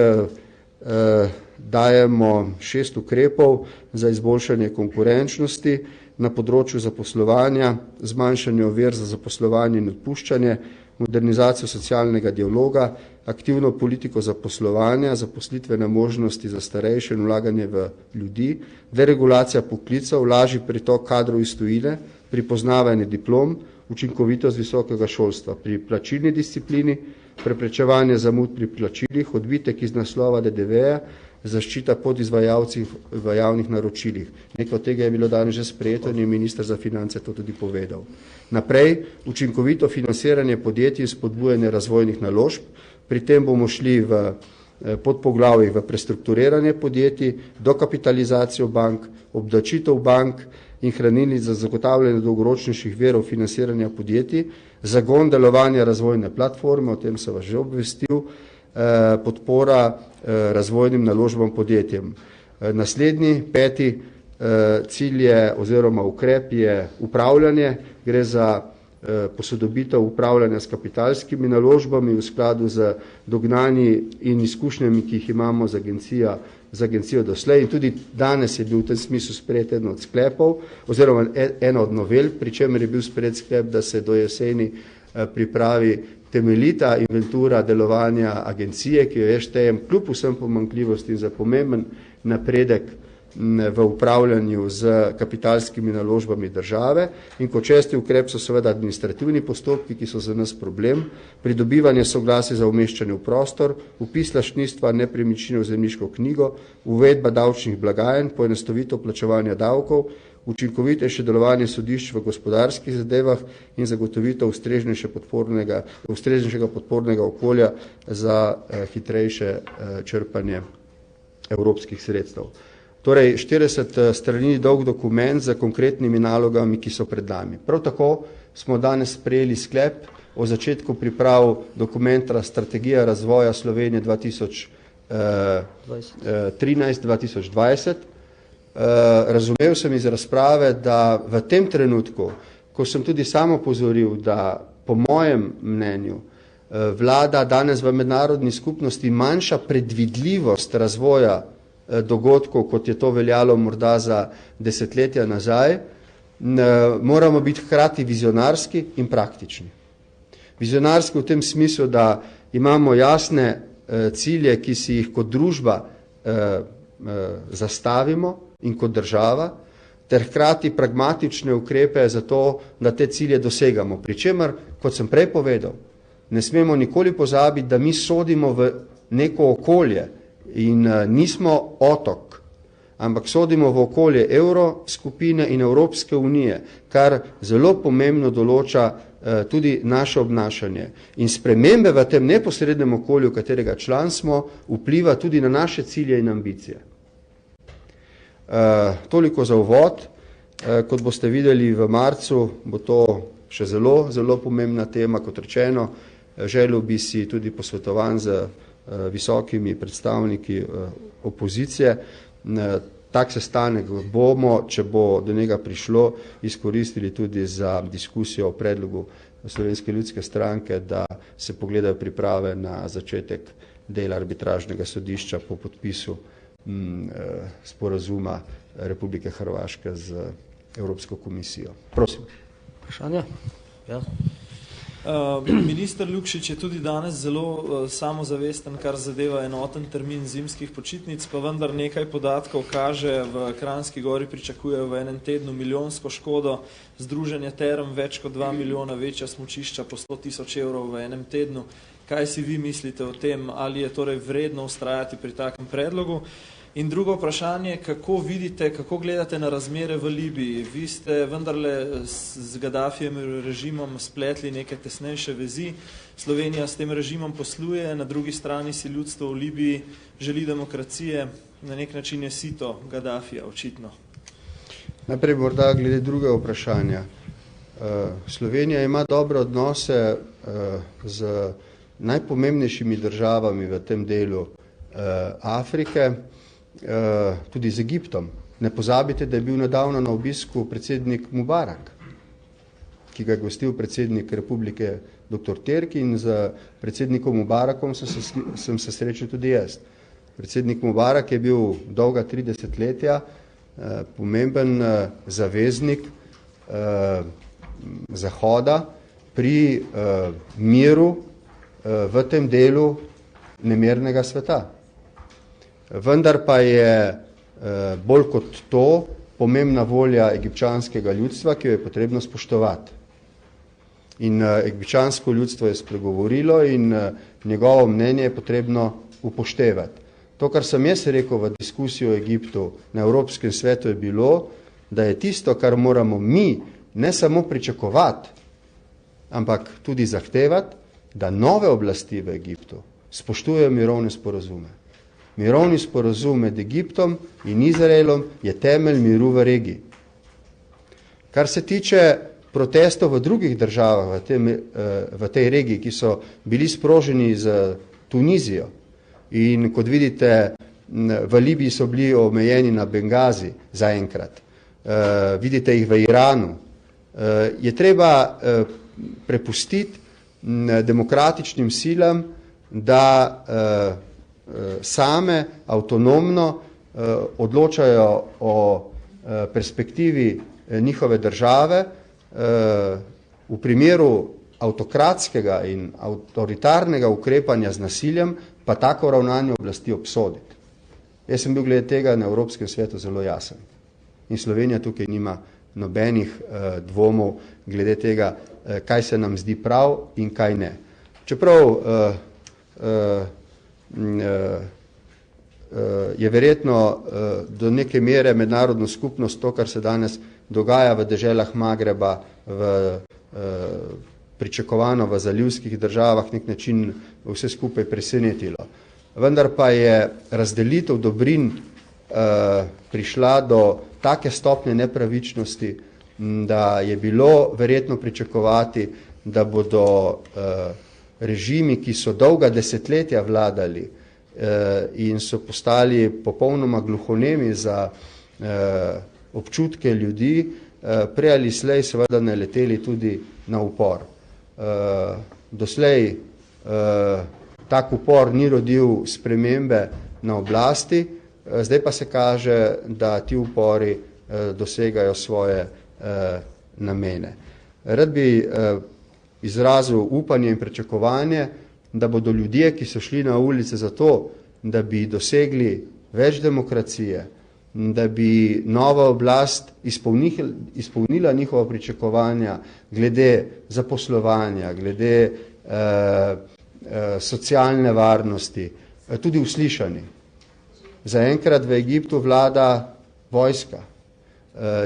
dajemo 6 ukrepov za izboljšanje konkurenčnosti na področju zaposlovanja, zmanjšanje ovir za zaposlovanje in odpuščanje, modernizacijo socialnega dialoga, aktivno politiko zaposlovanja, zaposlitvene možnosti za starejše in vlaganje v ljudi, deregulacija poklicev, lažji pritok kadrov iz tujine, pripoznavanje diplom, učinkovitost visokega šolstva pri plačilni disciplini, preprečevanje zamud pri plačilih, odbitek iz naslova DDV-ja, zaščita podizvajalcev v javnih naročilih. Nekaj od tega je bilo danes že sprejeto in je minister za finance to tudi povedal. Naprej, učinkovito financiranje podjetij in spodbujanje razvojnih naložb, pri tem bomo šli v podpoglavjih v prestrukturiranje podjetij, dokapitalizacijo bank, obdavčitev bank in hranilnic za zagotavljanje dolgoročnejših virov financiranja podjetij, zagon delovanja razvojne platforme, o tem sem vas že obvestil, podpora razvojnim naložbam podjetjem. Naslednji, 5. cilj je oziroma ukrep je upravljanje, gre za posodobitev upravljanja s kapitalskimi naložbami v skladu z dognanji in izkušnjami, ki jih imamo z agencijo doslej. In tudi danes je bil v tem smislu sprejet eden od sklepov, oziroma ena od novel, pri čemer je bil sprejet sklep, da se do jeseni pripravi temeljita inventura delovanja agencije, ki jo jaz štejem kljub vsem pomanjkljivostim za pomemben napredek v upravljanju z kapitalskimi naložbami države. In kot šesti ukrep so seveda administrativni postopki, ki so za nas problem, pridobivanje soglasja za umeščanje v prostor, vpis lastništva nepremičnine v zemljiško knjigo, uvedba davčnih blagajn, poenostavitev plačevanja davkov, učinkovitejše delovanje sodišč v gospodarskih zadevah in zagotovitev ustreznejšega podpornega okolja za hitrejše črpanje evropskih sredstev. Torej 40 strani dolg dokument z konkretnimi nalogami, ki so pred nami. Prav tako smo danes sprejeli sklep o začetku priprav dokumenta Strategija razvoja Slovenije 2013-2020. Razumel sem iz razprave, da v tem trenutku, ko sem tudi sam opozoril, da po mojem mnenju vlada danes v mednarodni skupnosti manjša predvidljivost razvoja dogodkov, kot je to veljalo morda za desetletja nazaj, moramo biti hkrati vizionarski in praktični. Vizionarski v tem smislu, da imamo jasne cilje, ki si jih kot družba zastavimo in kot država, ter hkrati pragmatične ukrepe za to, da te cilje dosegamo. Pričemer, kot sem prej povedal, ne smemo nikoli pozabiti, da mi sodimo v neko okolje, in nismo otok, ampak sodimo v okolje evro skupine in Evropske unije, kar zelo pomembno določa tudi naše obnašanje. In spremembe v tem neposrednem okolju, katerega član smo, vpliva tudi na naše cilje in ambicije. Toliko za uvod. Kot boste videli v marcu, bo to še zelo pomembna tema, kot rečeno. Želel bi si tudi posvetovan z visokimi predstavniki opozicije. Tak sestanek bomo, če bo do njega prišlo, izkoristili tudi za diskusijo o predlogu Slovenske ljudske stranke, da se pogledajo priprave na začetek dela arbitražnega sodišča po podpisu sporazuma Republike Hrvaške z Evropsko komisijo. Prosim. Vprašanje? Ja. Minister Lukšič je tudi danes zelo samozavesten, kar zadeva enoten termin zimskih počitnic, pa vendar nekaj podatkov kaže, v Kranjski Gori pričakujejo v enem tednu milijonsko škodo, Združenje Term več kot 2 milijona, večja smučišča po 100 000 evrov v enem tednu. Kaj si vi mislite o tem, ali je torej vredno ustrajati pri takem predlogu? In drugo vprašanje, kako vidite, kako gledate na razmere v Libiji? Vi ste vendarle z Gaddafijem režimom spletli neke tesnejše vezi. Slovenija s tem režimom posluje, na drugi strani si ljudstvo v Libiji želi demokracije, na nek način je sito Gaddafija, očitno. Najprej morda glede drugega vprašanja. Slovenija ima dobre odnose z najpomembnejšimi državami v tem delu Afrike, tudi z Egiptom. Ne pozabite, da je bil nedavno na obisku predsednik Mubarak, ki ga je gostil predsednik Republike dr. Terki, in z predsednikom Mubarakom sem se srečal tudi jaz. Predsednik Mubarak je bil dolga 30 letja pomemben zaveznik Zahoda pri miru v tem delu nemirnega sveta. Vendar pa je bolj kot to pomembna volja egipčanskega ljudstva, ki jo je potrebno spoštovati. In egipčansko ljudstvo je spregovorilo in njegovo mnenje je potrebno upoštevati. To, kar sem jaz rekel v diskusiji o Egiptu na Evropskem svetu, je bilo, da je tisto, kar moramo mi ne samo pričakovati, ampak tudi zahtevati, da nove oblasti v Egiptu spoštujejo mirovne sporazume. Mirovni sporazum med Egiptom in Izraelom je temelj miru v regiji. Kar se tiče protestov v drugih državah v tej regiji, ki so bili sproženi z Tunizijo, in kot vidite, v Libiji so bili omejeni na Bengazi zaenkrat, vidite jih v Iranu, je treba prepustiti demokratičnim silam, da same avtonomno odločajo o perspektivi njihove države, v primeru avtokratskega in avtoritarnega ukrepanja z nasiljem, pa tako ravnanje oblasti obsoditi. Jaz sem bil glede tega na Evropskem svetu zelo jasen. In Slovenija tukaj nima nobenih dvomov glede tega, kaj se nam zdi prav in kaj ne. Čeprav je verjetno do neke mere mednarodno skupnost to, kar se danes dogaja v deželah Magreba, pričakovano v zalivskih državah, nek način vse skupaj presenetilo. Vendar pa je razdelitev dobrin prišla do take stopnje nepravičnosti, da je bilo verjetno pričakovati, da bodo režimi, ki so dolga desetletja vladali in so postali popolnoma gluhonemi za občutke ljudi, prej ali slej seveda naleteli tudi na upor. Doslej tak upor ni rodil spremembe na oblasti, zdaj pa se kaže, da ti upori dosegajo svoje namene. Rad bi izrazil upanje in pričakovanje, da bodo ljudje, ki so šli na ulice zato, da bi dosegli več demokracije, da bi nova oblast izpolnila njihova pričakovanja glede zaposlovanja, glede socialne varnosti, tudi uslišani. Zaenkrat v Egiptu vlada vojska.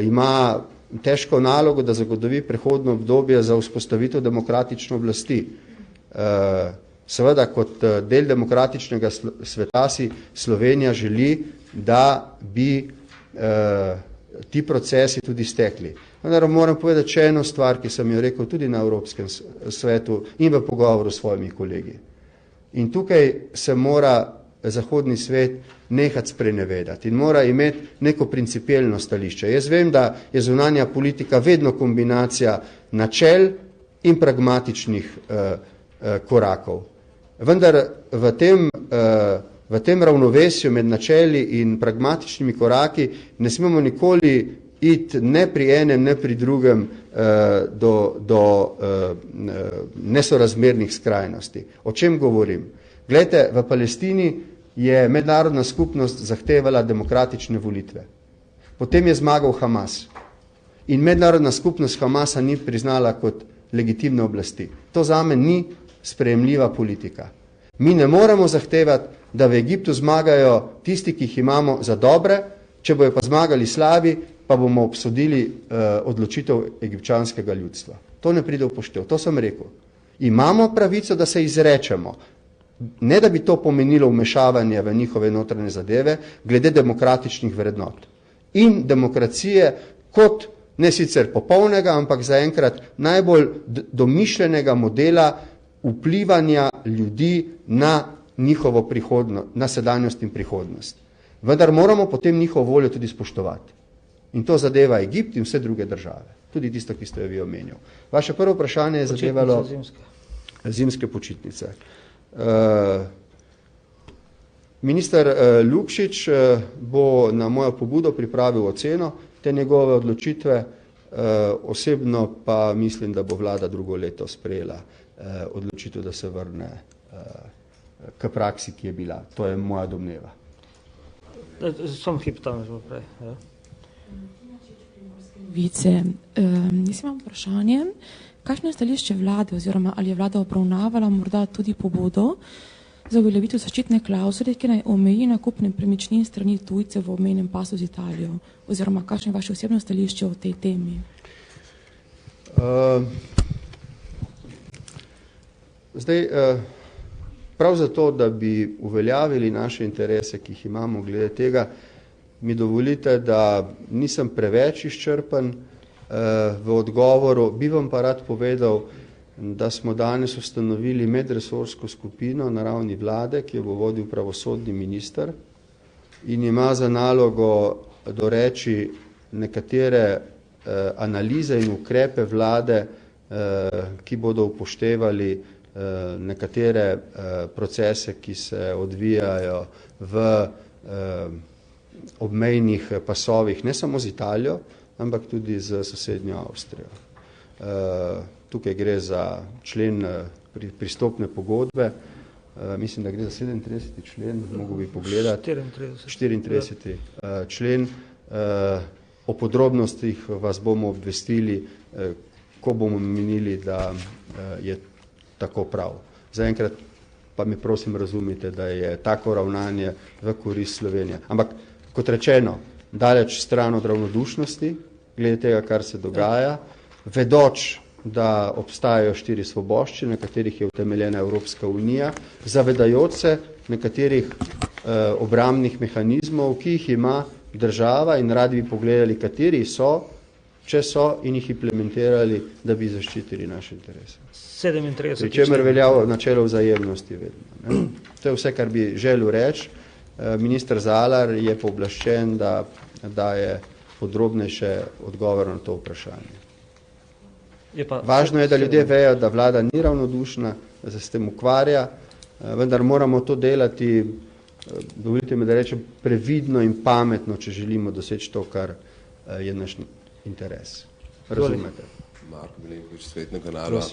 Ima težko nalogo, da zagotovi prehodno obdobje za vzpostavitev demokratične oblasti. Seveda, kot del demokratičnega sveta si Slovenija želi, da bi ti procesi tudi stekli. Vendar moram povedati še eno stvar, ki sem jo rekel tudi na Evropskem svetu in v pogovoru s svojimi kolegi. In tukaj se mora zahodni svet nehati sprenevedati in mora imeti neko principielno stališče. Jaz vem, da je zunanja politika vedno kombinacija načel in pragmatičnih korakov. Vendar v tem ravnovesju med načeli in pragmatičnimi koraki ne smemo nikoli iti ne pri enem, ne pri drugem do nesorazmernih skrajnosti. O čem govorim? Glejte, v Palestini je mednarodna skupnost zahtevala demokratične volitve. Potem je zmagal Hamas. In mednarodna skupnost Hamasa ni priznala kot legitimne oblasti. To zame ni sprejemljiva politika. Mi ne moremo zahtevati, da v Egiptu zmagajo tisti, ki jih imamo za dobre, če bojo pa zmagali slabi, pa bomo obsodili odločitev egipčanskega ljudstva. To ne pride v poštev, to sem rekel. Imamo pravico, da se izrečemo, ne da bi to pomenilo vmešavanje v njihove notranje zadeve, glede demokratičnih vrednot. In demokracije kot ne sicer popolnega, ampak zaenkrat najbolj domišljenega modela vplivanja ljudi na njihovo prihodnost, na sedanjost in prihodnost. Vendar moramo potem njihovo voljo tudi spoštovati. In to zadeva Egipt in vse druge države. Tudi tisto, ki ste jo vi omenil. Vaše prvo vprašanje je zadevalo zimske počitnice. Minister Lukšič bo na mojo pobudo pripravil oceno te njegove odločitve, osebno pa mislim, da bo vlada drugo leto sprejela odločitev, da se vrne k praksi, ki je bila. To je moja domneva. Sam hip tam že prej. Ja. Vice, jaz imam vprašanje, kakšno je stališče vlade oziroma ali je vlada obravnavala morda tudi pobudo za uveljavitev zaščitne klavzule, ki naj omeji nakup nepremičnin strani tujcev v obmejnem pasu z Italijo, oziroma kakšno je vaše osebno stališče o tej temi? Prav zato, da bi uveljavili naše interese, ki jih imamo glede tega, mi dovolite, da nisem preveč izčrpen v odgovoru. Bi vam pa rad povedal, da smo danes ustanovili medresorsko skupino na ravni vlade, ki jo bo vodil pravosodni minister in ima za nalogo doreči nekatere analize in ukrepe vlade ki bodo upoštevali nekatere procese, ki se odvijajo v obmejnih pasovih, ne samo z Italijo, ampak tudi z sosednjo Avstrijo. Tukaj gre za člen pristopne pogodbe, mislim, da gre za 37. člen, mogo bi pogledati, 34. člen. O podrobnostih vas bomo obvestili, ko bomo menili, da je tako prav. Zaenkrat pa mi prosim razumite, da je tako ravnanje v korist Slovenije. Ampak, kot rečeno, daleč stran od ravnodušnosti, glede tega, kar se dogaja, vedoč, da obstajajo 4 svoboščine, na katerih je utemeljena Evropska unija, zavedajoč se nekaterih obrambnih mehanizmov, ki jih ima država in radi bi pogledali, kateri so, če so, in jih implementirali, da bi zaščitili naše interese. 37. Pri čemer velja načelo vzajemnosti vedno. Ne? To je vse, kar bi želel reči. Minister Zalar je pooblaščen, da daje podrobnejše odgovore na to vprašanje. Važno je, da ljudje vejo, da vlada ni ravnodušna, da se s tem ukvarja, vendar moramo to delati, dovolite mi, da rečem, previdno in pametno, če želimo doseči to, kar je naš interes. Razumete? Marko Milenković, Svetna kanala.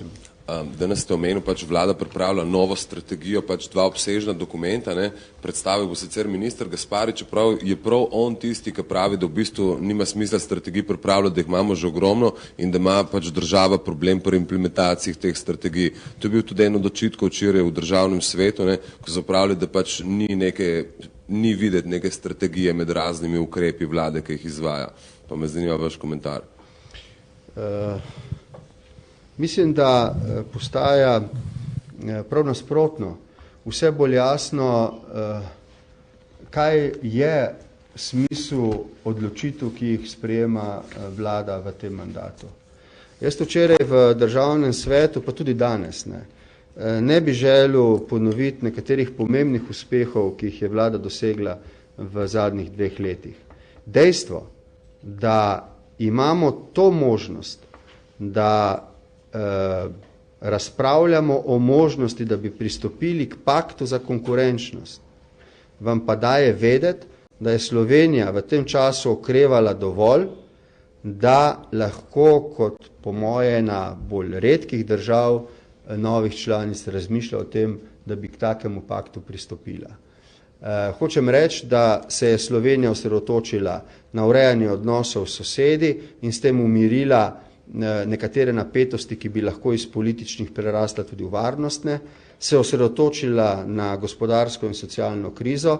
Danes ste omenil, vlada pripravlja novo strategijo, 2 obsežna dokumenta, ne? Predstavil bo sicer minister Gaspari, čeprav je prav on tisti, ki pravi, da v bistvu nima smisla strategij pripravljati, da jih imamo že ogromno in da ima država problem pri implementaciji teh strategij. To je bil tudi en od očitkov včeraj v državnem svetu, ne? Ko so pravili, da ni videti neke strategije med raznimi ukrepi vlade, ki jih izvaja. Pa me zanima vaš komentar. Mislim, da postaja prav nasprotno vse bolj jasno, kaj je smisel odločitev, ki jih sprejema vlada v tem mandatu. Jaz včeraj v državnem svetu, pa tudi danes, ne bi želel ponoviti nekaterih pomembnih uspehov, ki jih je vlada dosegla v zadnjih 2 letih. Dejstvo, da imamo to možnost, da razpravljamo o možnosti, da bi pristopili k paktu za konkurenčnost, vam pa daje vedeti, da je Slovenija v tem času okrevala dovolj, da lahko kot po moje ena bolj redkih držav novih članic razmišlja o tem, da bi k takemu paktu pristopila. Hočem reči, da se je Slovenija osredotočila na urejanje odnosov s sosedi in s tem umirila nekatere napetosti, ki bi lahko iz političnih prerasla tudi v varnostne, se osredotočila na gospodarsko in socialno krizo,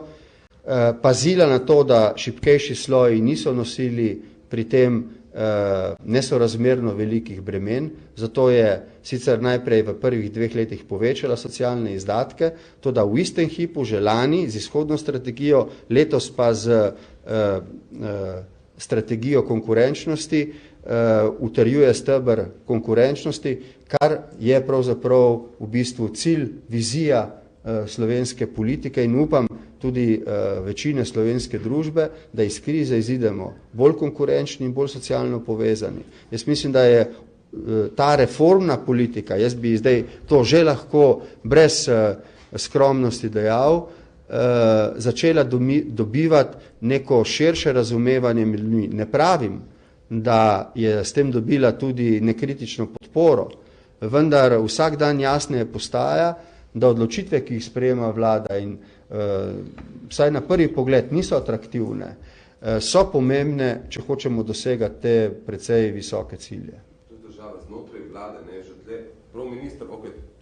pazila na to, da šibkejši sloji niso nosili pri tem nesorazmerno velikih bremen, zato je sicer najprej v prvih 2 letih povečala socialne izdatke, to da v istem hipu že lani z izhodno strategijo, letos pa z strategijo konkurenčnosti utrjuje steber konkurenčnosti, kar je pravzaprav v bistvu cilj, vizija slovenske politike in upam tudi večine slovenske družbe, da iz krize izidemo bolj konkurenčni in bolj socialno povezani. Jaz mislim, da je ta reformna politika, jaz bi zdaj to že lahko brez skromnosti dejal, začela dobivati neko širše razumevanje med ljudmi. Ne pravim, da je s tem dobila tudi nekritično podporo, vendar vsak dan jasneje postaja, da odločitve, ki jih sprejema vlada in vsaj na prvi pogled niso atraktivne, so pomembne, če hočemo dosegati te precej visoke cilje. To je država znotraj vlade, ne, že tle, prav minister,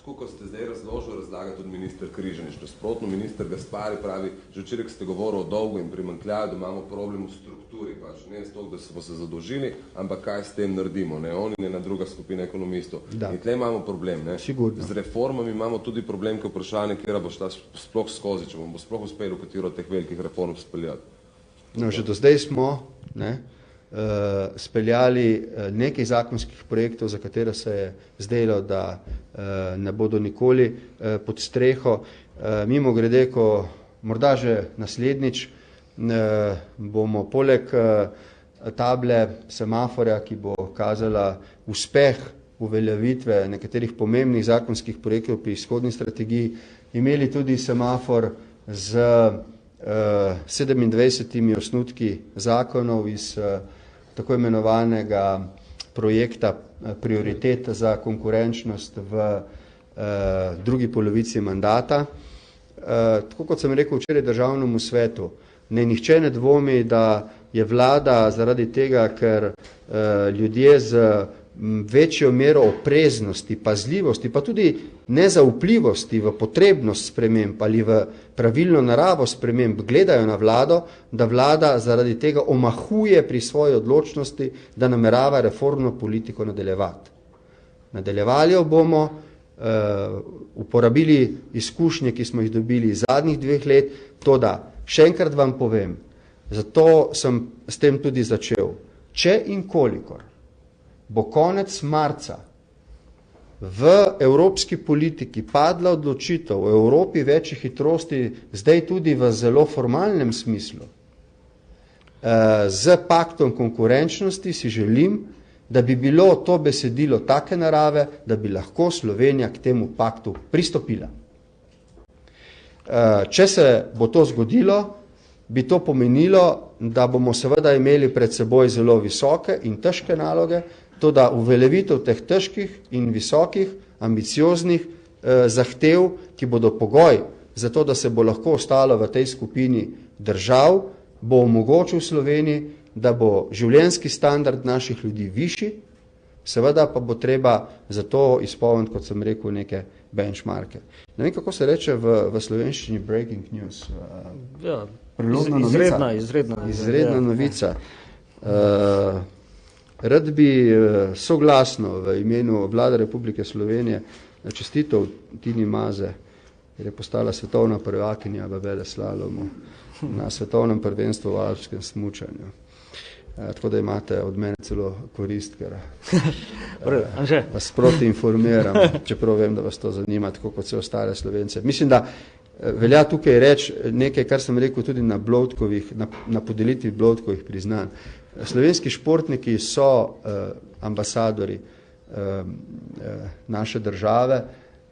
tako kot ste zdaj razlaga tudi minister Križanič, nasprotno minister Gaspari pravi, že včeraj, ko ste govorili o dolgu in primanjkljaju, da imamo problem v strukturi, ne s to, da smo se zadolžili, ampak kaj s tem naredimo, ne, oni ne ena druga skupina ekonomistov. In tle imamo problem, ne. Sigurno. Z reformami imamo tudi problem, ki je vprašanje, kjera bo šla sploh skozi, če bomo sploh uspeli v katero od teh velikih reform speljati. No, že do zdaj smo speljali nekaj zakonskih projektov, za katere se je zdelo, da ne bodo nikoli pod streho. Mimo grede, ko morda že naslednjič bomo poleg table semaforja, ki bo kazala uspeh uveljavitve nekaterih pomembnih zakonskih projektov pri izhodni strategiji imeli tudi semafor z 27 osnutki zakonov iz tako imenovanega projekta prioriteta za konkurenčnost v drugi polovici mandata. Tako kot sem rekel včeraj državnemu svetu, nihče ne dvomi, da je vlada zaradi tega, ker ljudje z večjo mero opreznosti, pazljivosti, pa tudi nezaupljivosti v potrebnost sprememb ali v pravilno naravo sprememb gledajo na vlado, da vlada zaradi tega omahuje pri svoji odločnosti, da namerava reformno politiko nadaljevati. Nadaljevali jo bomo, uporabili izkušnje, ki smo jih dobili zadnjih 2 let, to da še enkrat vam povem, zato sem s tem tudi začel, če in kolikor bo konec marca v evropski politiki padla odločitev o Evropi večjih hitrosti, zdaj tudi v zelo formalnem smislu, z paktom konkurenčnosti si želim, da bi bilo to besedilo take narave, da bi lahko Slovenija k temu paktu pristopila. Če se bo to zgodilo, bi to pomenilo, da bomo seveda imeli pred seboj zelo visoke in težke naloge, to da uveljavitev teh težkih in visokih, ambicioznih zahtev, ki bodo pogoj za to, da se bo lahko ostalo v tej skupini držav, bo omogočil Sloveniji, da bo življenjski standard naših ljudi višji, seveda pa bo treba za to izpolniti, kot sem rekel, neke benchmarke. Ne vem, kako se reče v slovenščini breaking news. Ja, izredna novica. Rad bi soglasno v imenu Vlade Republike Slovenije čestitev Tini Maze, ker je postala svetovna prvakinja v veleslalomu na svetovnem prvenstvu v alpskem smučanju. Tako da imate od mene celo korist, ker vas sproti informiram, čeprav vem, da vas to zanima, tako kot vse ostale Slovence. Mislim, da velja tukaj reči nekaj, kar sem rekel tudi na podelitvi Bloudkovih priznanj. Slovenski športniki so ambasadori naše države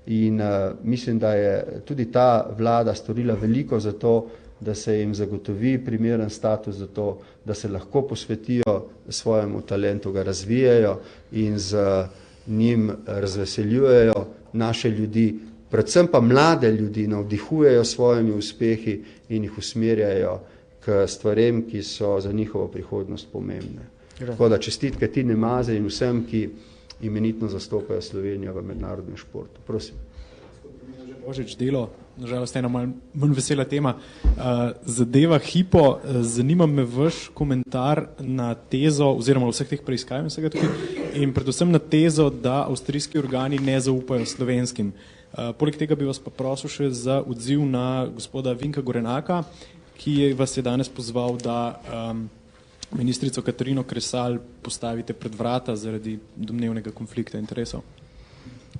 in mislim, da je tudi ta vlada storila veliko za to, da se jim zagotovi primeren status za to, da se lahko posvetijo svojemu talentu, ga razvijajo in z njim razveseljujejo naše ljudi, predvsem pa mlade ljudi navdihujejo svojimi uspehi in jih usmerjajo k stvarem, ki so za njihovo prihodnost pomembne. Tako da čestitke Tine Maze in vsem, ki imenitno zastopajo Slovenijo v mednarodnem športu. Prosim. Božič, delo, nažalost ena manj vesela tema. Zadeva Hypo, zanima me vaš komentar na tezo, oziroma vseh teh preiskav in predvsem na tezo, da avstrijski organi ne zaupajo slovenskim. Poleg tega bi vas pa prosil še za odziv na gospoda Vinka Gorenaka, ki vas je danes pozval, da ministrico Katarino Kresal postavite pred vrata zaradi domnevnega konflikta interesov.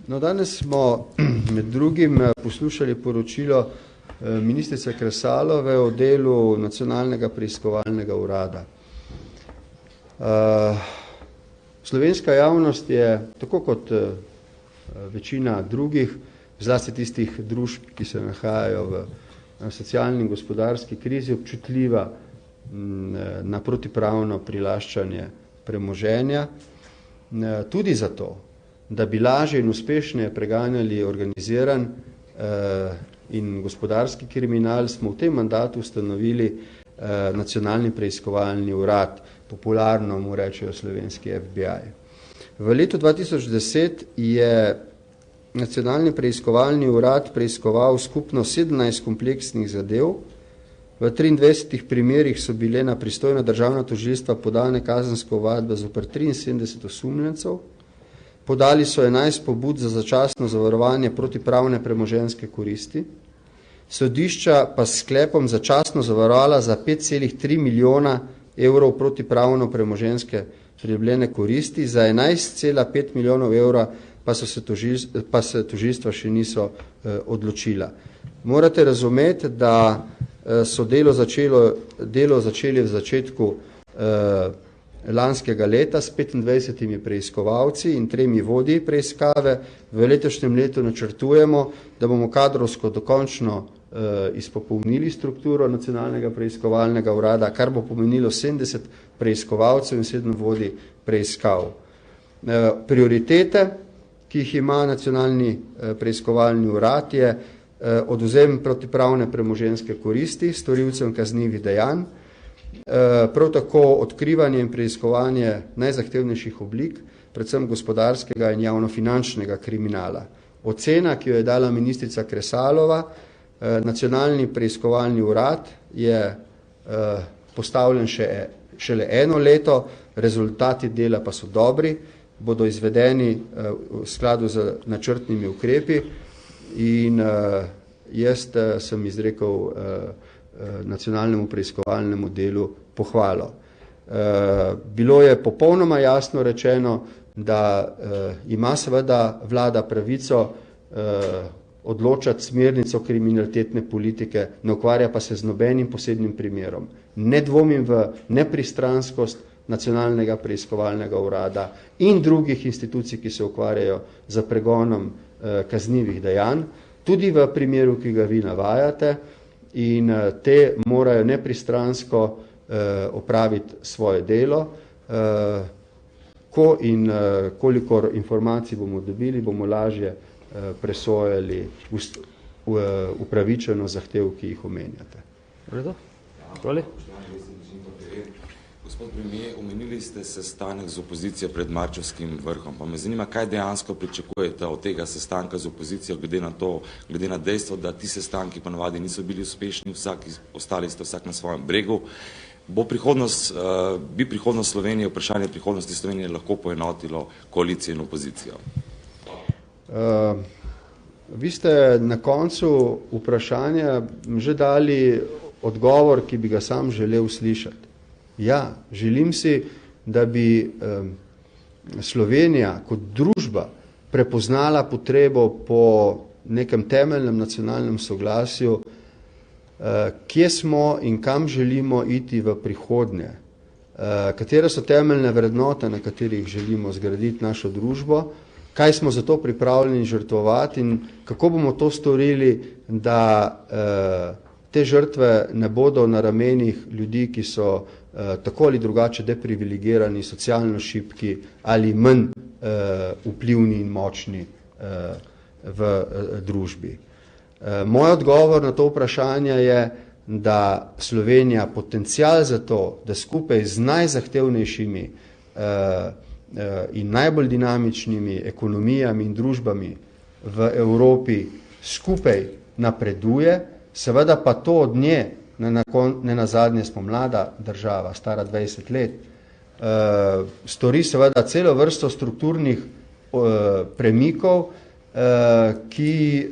No, danes smo med drugim poslušali poročilo ministrice Kresalove o delu Nacionalnega preiskovalnega urada. Slovenska javnost je, tako kot večina drugih, zlasti tistih družb, ki se nahajajo v socialni in gospodarski krizi, občutljiva na protipravno prilaščanje premoženja. Tudi zato, da bi lažje in uspešneje preganjali organiziran in gospodarski kriminal, smo v tem mandatu ustanovili Nacionalni preiskovalni urad, popularno mu rečejo slovenski FBI. V letu 2010 je Nacionalni preiskovalni urad preiskoval skupno 17 kompleksnih zadev. V 23 primerih so bile na pristojna državna tožilstva podane kazenske ovadbe zoper 73 osumljencev. Podali so 11 pobud za začasno zavarovanje protipravne premoženjske koristi. Sodišča pa s sklepom začasno zavarovala za 5,3 milijona evrov protipravno premoženjske pridobljene koristi, za 11,5 milijonov evra pa se tožilstva še niso odločila. Morate razumeti, da so delo začeli v začetku lanskega leta s 25 preiskovalci in 3 vodji preiskave. V letošnjem letu načrtujemo, da bomo kadrovsko dokončno izpopolnili strukturo Nacionalnega preiskovalnega urada, kar bo pomenilo 70 preiskovalcev in 7 vodij preiskav. Prioritete, ki jih ima Nacionalni preiskovalni urad, je odvzem protipravne premoženjske koristi storilcem kaznivih dejanj, prav tako odkrivanje in preiskovanje najzahtevnejših oblik, predvsem gospodarskega in javnofinančnega kriminala. Ocena, ki jo je dala ministrica Kresalova, Nacionalni preiskovalni urad je postavljen šele 1 leto, rezultati dela pa so dobri, bodo izvedeni v skladu z načrtnimi ukrepi in jaz sem izrekel Nacionalnemu preiskovalnemu delu pohvalo. Bilo je popolnoma jasno rečeno, da ima seveda vlada pravico odločati smernico kriminalitetne politike, ne ukvarja pa se z nobenim posebnim primerom. Ne dvomim v nepristranskost Nacionalnega preiskovalnega urada in drugih institucij, ki se ukvarjajo z pregonom kaznivih dejanj, tudi v primeru, ki ga vi navajate, in te morajo nepristransko opraviti svoje delo. Ko in kolikor informacij bomo dobili, bomo lažje presojali upravičeno zahtev, ki jih omenjate. Vredo? Hvala. Gospod premijer, omenili ste sestanek z opozicijo pred marčevskim vrhom. Pa me zanima, kaj dejansko pričakujete od tega sestanka z opozicijo, glede na dejstvo, da ti sestanki ponavadi niso bili uspešni, ostali ste vsak na svojem bregu. Bi prihodnost Slovenije, vprašanje prihodnosti Slovenije lahko poenotilo koalicijo in opozicijo? Vi ste na koncu vprašanja že dali odgovor, ki bi ga sam želel slišati. Ja, želim si, da bi Slovenija kot družba prepoznala potrebo po nekem temeljnem nacionalnem soglasju, kje smo in kam želimo iti v prihodnje, katere so temeljne vrednote, na katerih želimo zgraditi našo družbo, kaj smo za to pripravljeni žrtvovati in kako bomo to storili, da te žrtve ne bodo na ramenih ljudi, ki so tako ali drugače deprivilegirani, socialno šibki ali manj vplivni in močni v družbi. Moj odgovor na to vprašanje je, da Slovenija potencial za to, da skupaj z najzahtevnejšimi in najbolj dinamičnimi ekonomijami in družbami v Evropi skupaj napreduje, seveda pa to od nje, ne nazadnje smo mlada država, stara 20 let, stori seveda celo vrsto strukturnih premikov, ki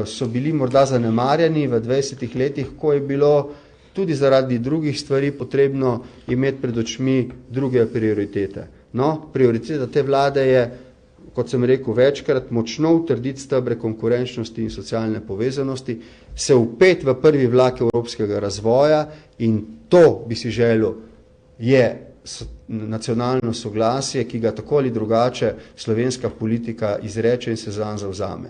so bili morda zanemarjeni v 20 letih, ko je bilo tudi zaradi drugih stvari potrebno imeti pred očmi druge prioritete. No, prioriteta te vlade je, kot sem rekel večkrat, močno utrditi stebre konkurenčnosti in socialne povezanosti, se vpet v prvi vlak evropskega razvoja in to bi si želel je nacionalno soglasje, ki ga tako ali drugače slovenska politika izreče in se zanj zavzame.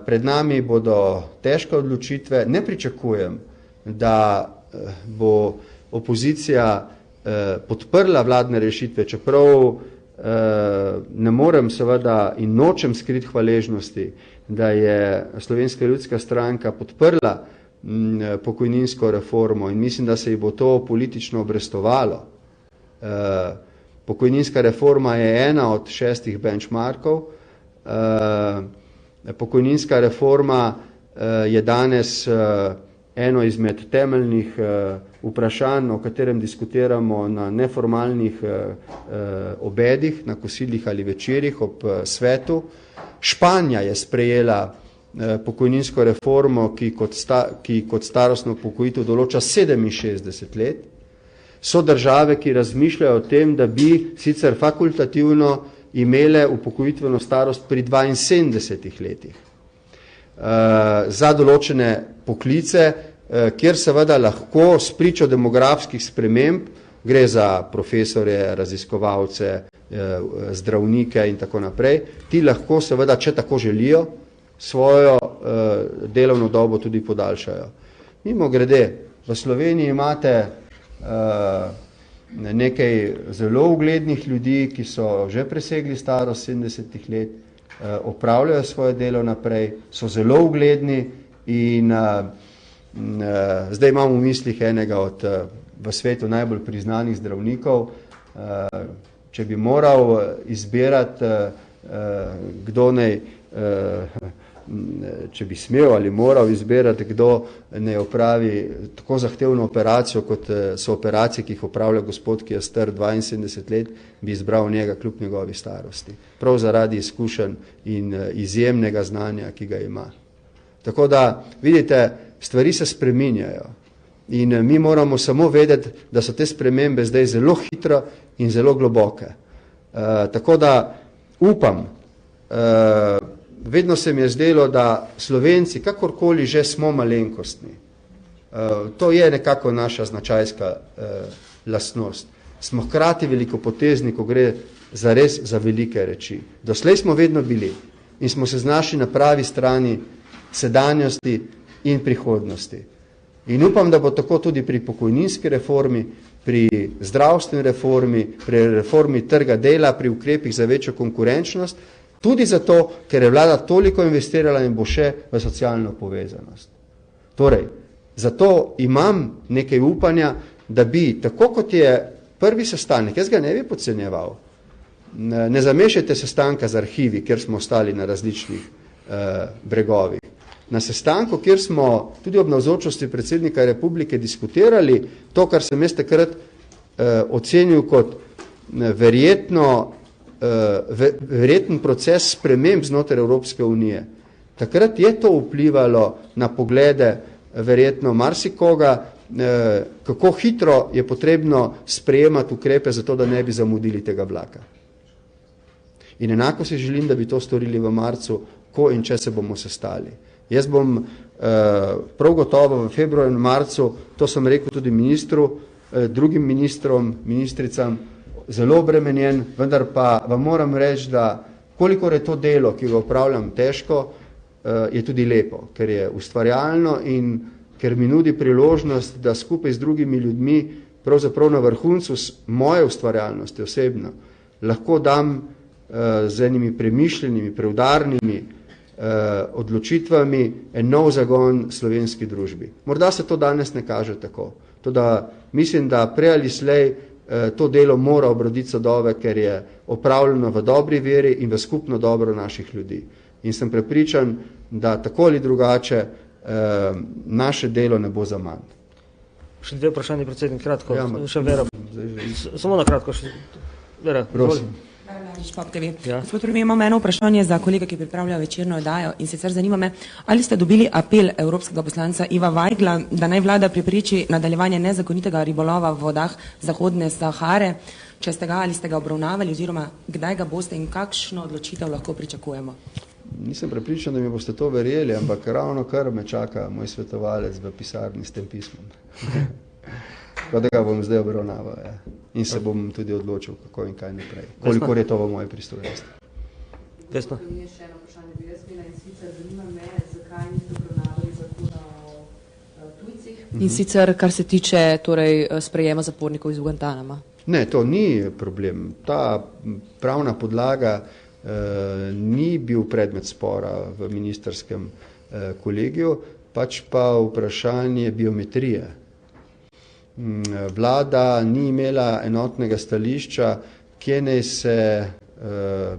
Pred nami bodo težke odločitve, ne pričakujem, da bo opozicija podprla vladne rešitve, čeprav ne morem seveda in nočem skriti hvaležnosti, da je Slovenska ljudska stranka podprla pokojninsko reformo in mislim, da se ji bo to politično obrestovalo. Pokojninska reforma je ena od 6 benchmarkov. Pokojninska reforma je danes eno izmed temeljnih vprašanj, o katerem diskutiramo na neformalnih obedih, na kosilih ali večerih ob svetu. Španija je sprejela pokojninsko reformo, ki kot starostno upokojitev določa 67 let. So države, ki razmišljajo o tem, da bi sicer fakultativno imele upokojitveno starost pri 72 letih. Za določene poklice, kjer seveda lahko spričo demografskih sprememb Gre za profesorje, raziskovalce, zdravnike in tako naprej. Ti lahko seveda, če tako želijo, svojo delovno dobo tudi podaljšajo. Mimogrede, v Sloveniji imate nekaj zelo uglednih ljudi, ki so že presegli starost 70 let, opravljajo svoje delo naprej, so zelo ugledni in zdaj imam v mislih enega od v svetu najbolj priznanih zdravnikov. Če bi moral izbirati, kdo naj, če bi smel ali moral izbirati, kdo naj opravi tako zahtevno operacijo, kot so operacije, ki jih opravlja gospod, ki je star 72 let, bi izbral njega kljub njegovi starosti. Prav zaradi izkušenj in izjemnega znanja, ki ga ima. Tako da, vidite, stvari se spreminjajo. In mi moramo samo vedeti, da so te spremembe zdaj zelo hitro in zelo globoke. Tako da upam, vedno se mi je zdelo, da Slovenci, kakorkoli že smo malenkostni, to je nekako naša značajska lastnost. Smo hkrati velikopotezni, ko gre zares za velike reči. Doslej smo vedno bili in smo se znašli na pravi strani sedanjosti in prihodnosti. In upam, da bo tako tudi pri pokojninski reformi, pri zdravstveni reformi, pri reformi trga dela, pri ukrepih za večjo konkurenčnost, tudi zato, ker je vlada toliko investirala in bo še v socialno povezanost. Torej, zato imam nekaj upanja, da bi, tako kot je prvi sestanek, jaz ga ne bi podcenjeval, ne zamešajte sestanka z arhivi, kjer smo ostali na različnih bregovih. Na sestanku, kjer smo tudi ob navzočnosti predsednika republike diskutirali to, kar sem jaz takrat ocenil kot verjeten proces sprememb znotraj Evropske unije. Takrat je to vplivalo na poglede verjetno marsikoga, kako hitro je potrebno sprejemati ukrepe za to, da ne bi zamudili tega vlaka. In enako si želim, da bi to storili v marcu, ko in če se bomo sestali. Jaz bom prav gotovo v februarju in marcu, to sem rekel tudi ministru, drugim ministrom, ministricam, zelo obremenjen, vendar pa vam moram reči, da kolikor je to delo, ki ga opravljam težko, je tudi lepo, ker je ustvarjalno in ker mi nudi priložnost, da skupaj z drugimi ljudmi, pravzaprav na vrhuncu moje ustvarjalnosti osebno, lahko dam z enimi premišljenimi, preudarnimi odločitvami en nov zagon slovenski družbi. Morda se to danes ne kaže tako. Toda mislim, da prej ali slej to delo mora obroditi sadove, ker je opravljeno v dobri veri in v skupno dobro naših ljudi. In sem prepričan, da tako ali drugače naše delo ne bo za manj. Še dve vprašanje, predsednik, kratko. Ja, še Vera. Samo na kratko. Vera, prosim. Gospod Prvi, imam eno vprašanje za kolega, ki pripravlja večerno oddajo in sicer zanima me, ali ste dobili apel evropskega poslanca Iva Vajgla, da naj vlada prepreči nadaljevanje nezakonitega ribolova v vodah Zahodne Sahare, če ste ga ali ste ga obravnavali oziroma kdaj ga boste in kakšno odločitev lahko pričakujemo? Nisem prepričan, da mi boste to verjeli, ampak ravno kar me čaka moj svetovalec v pisarni s tem pismom. Tako da ga bom zdaj obravnaval, ja. In se bom tudi odločil, kako in kaj naprej. Kolikor je to v moje pristojnosti. Vesna. Še eno vprašanje bi jaz bila in sicer zanima me, zakaj niste obravnavali zakona o tujcih in sicer, kar se tiče torej sprejema zapornikov iz Guantanama. Ne, to ni problem. Ta pravna podlaga ni bil predmet spora v ministerskem kolegiju, pač pa vprašanje biometrije. Vlada ni imela enotnega stališča, kje naj se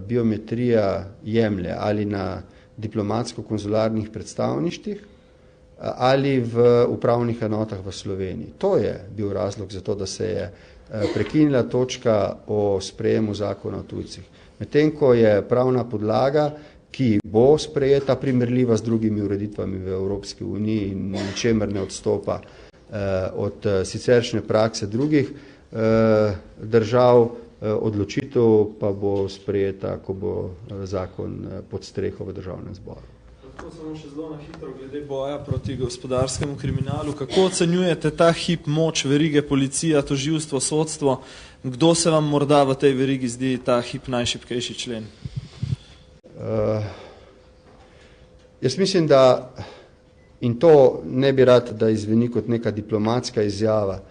biometrija jemlje, ali na diplomatsko-konzularnih predstavništvih ali v upravnih enotah v Sloveniji. To je bil razlog za to, da se je prekinila točka o sprejemu zakona o tujcih. Medtem ko je pravna podlaga, ki bo sprejeta, primerljiva z drugimi ureditvami v Evropski uniji in ničemer ne odstopa od siceršnje prakse drugih držav, odločitev pa bo sprejeta, ko bo zakon pod streho v državnem zboru. Lahko samo še zelo na hitro glede boja proti gospodarskemu kriminalu. Kako ocenjujete ta hip moč verige, policija, tožilstvo, sodstvo? Kdo se vam morda v tej verigi zdi ta hip najšibkejši člen? Jaz mislim, da, in to ne bi rad, da izveni kot neka diplomatska izjava,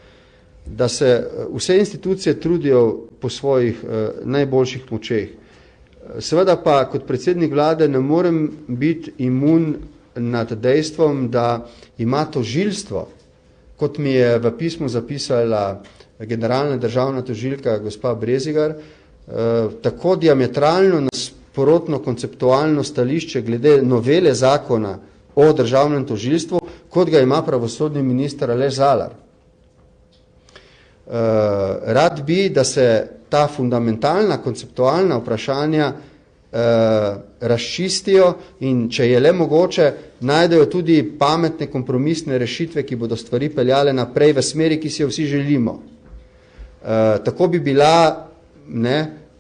da se vse institucije trudijo po svojih najboljših močeh. Seveda pa kot predsednik vlade ne morem biti imun nad dejstvom, da ima tožilstvo, kot mi je v pismu zapisala generalna državna tožilka gospa Brezigar, tako diametralno nasprotno konceptualno stališče glede novele zakona o državnem tožilstvu, kot ga ima pravosodni minister Aleš Zalar. Rad bi, da se ta fundamentalna konceptualna vprašanja razčistijo in če je le mogoče, najdejo tudi pametne kompromisne rešitve, ki bodo stvari peljale naprej v smeri, ki si jo vsi želimo. Tako bi bila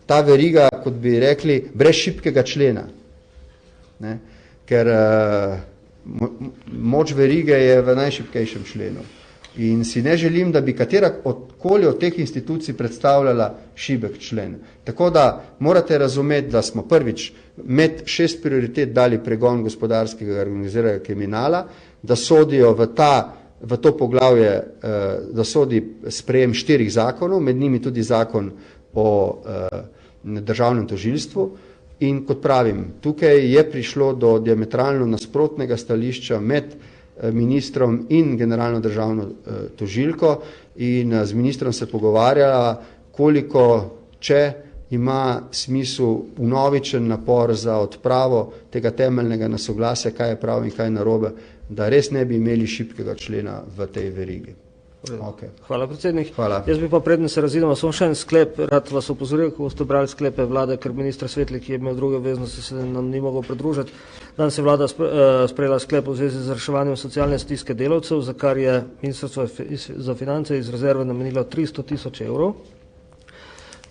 ta veriga, kot bi rekli, brez šibkega člena. Ker moč verige je v najšibkejšem členu. In si ne želim, da bi katerakoli od teh institucij predstavljala šibek člen. Tako da morate razumeti, da smo prvič med 6 prioritet dali pregon gospodarskega organiziranega kriminala, da sodijo v to poglavje, da sodi sprejem 4 zakonov, med njimi tudi zakon o državnem tožilstvu. In kot pravim, tukaj je prišlo do diametralno nasprotnega stališča med ministrom in generalno državno tožilko in z ministrom se pogovarjala, koliko, če ima smisel vnovičen napor za odpravo tega temeljnega nesoglasja, kaj je prav in kaj narobe, da res ne bi imeli šibkega člena v tej verigi. Okay. Hvala, predsednik. Hvala. Jaz bi pa predno se razidemo samo še en sklep, rad vas opozoril, ko ste brali sklepe vlade, ker minister Svetlik, ki je imel druge obveznosti, se nam ni mogel pridružiti. Danes je vlada sprejela sklep v zvezi z reševanjem socialne stiske delavcev, za kar je Ministrstvo za finance iz rezerve namenilo 300 000 evrov,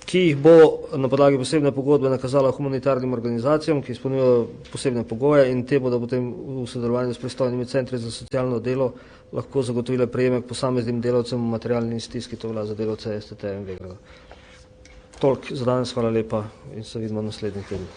ki jih bo na podlagi posebne pogodbe nakazala humanitarnim organizacijam, ki izpolnjujejo posebne pogoje in te bodo potem v sodelovanju s pristojnimi centri za socialno delo lahko zagotovile prejemek posameznim delavcem v materialni stiski, to velja za delavce STT in Vegrada. Toliko za danes, hvala lepa in se vidimo naslednji teden.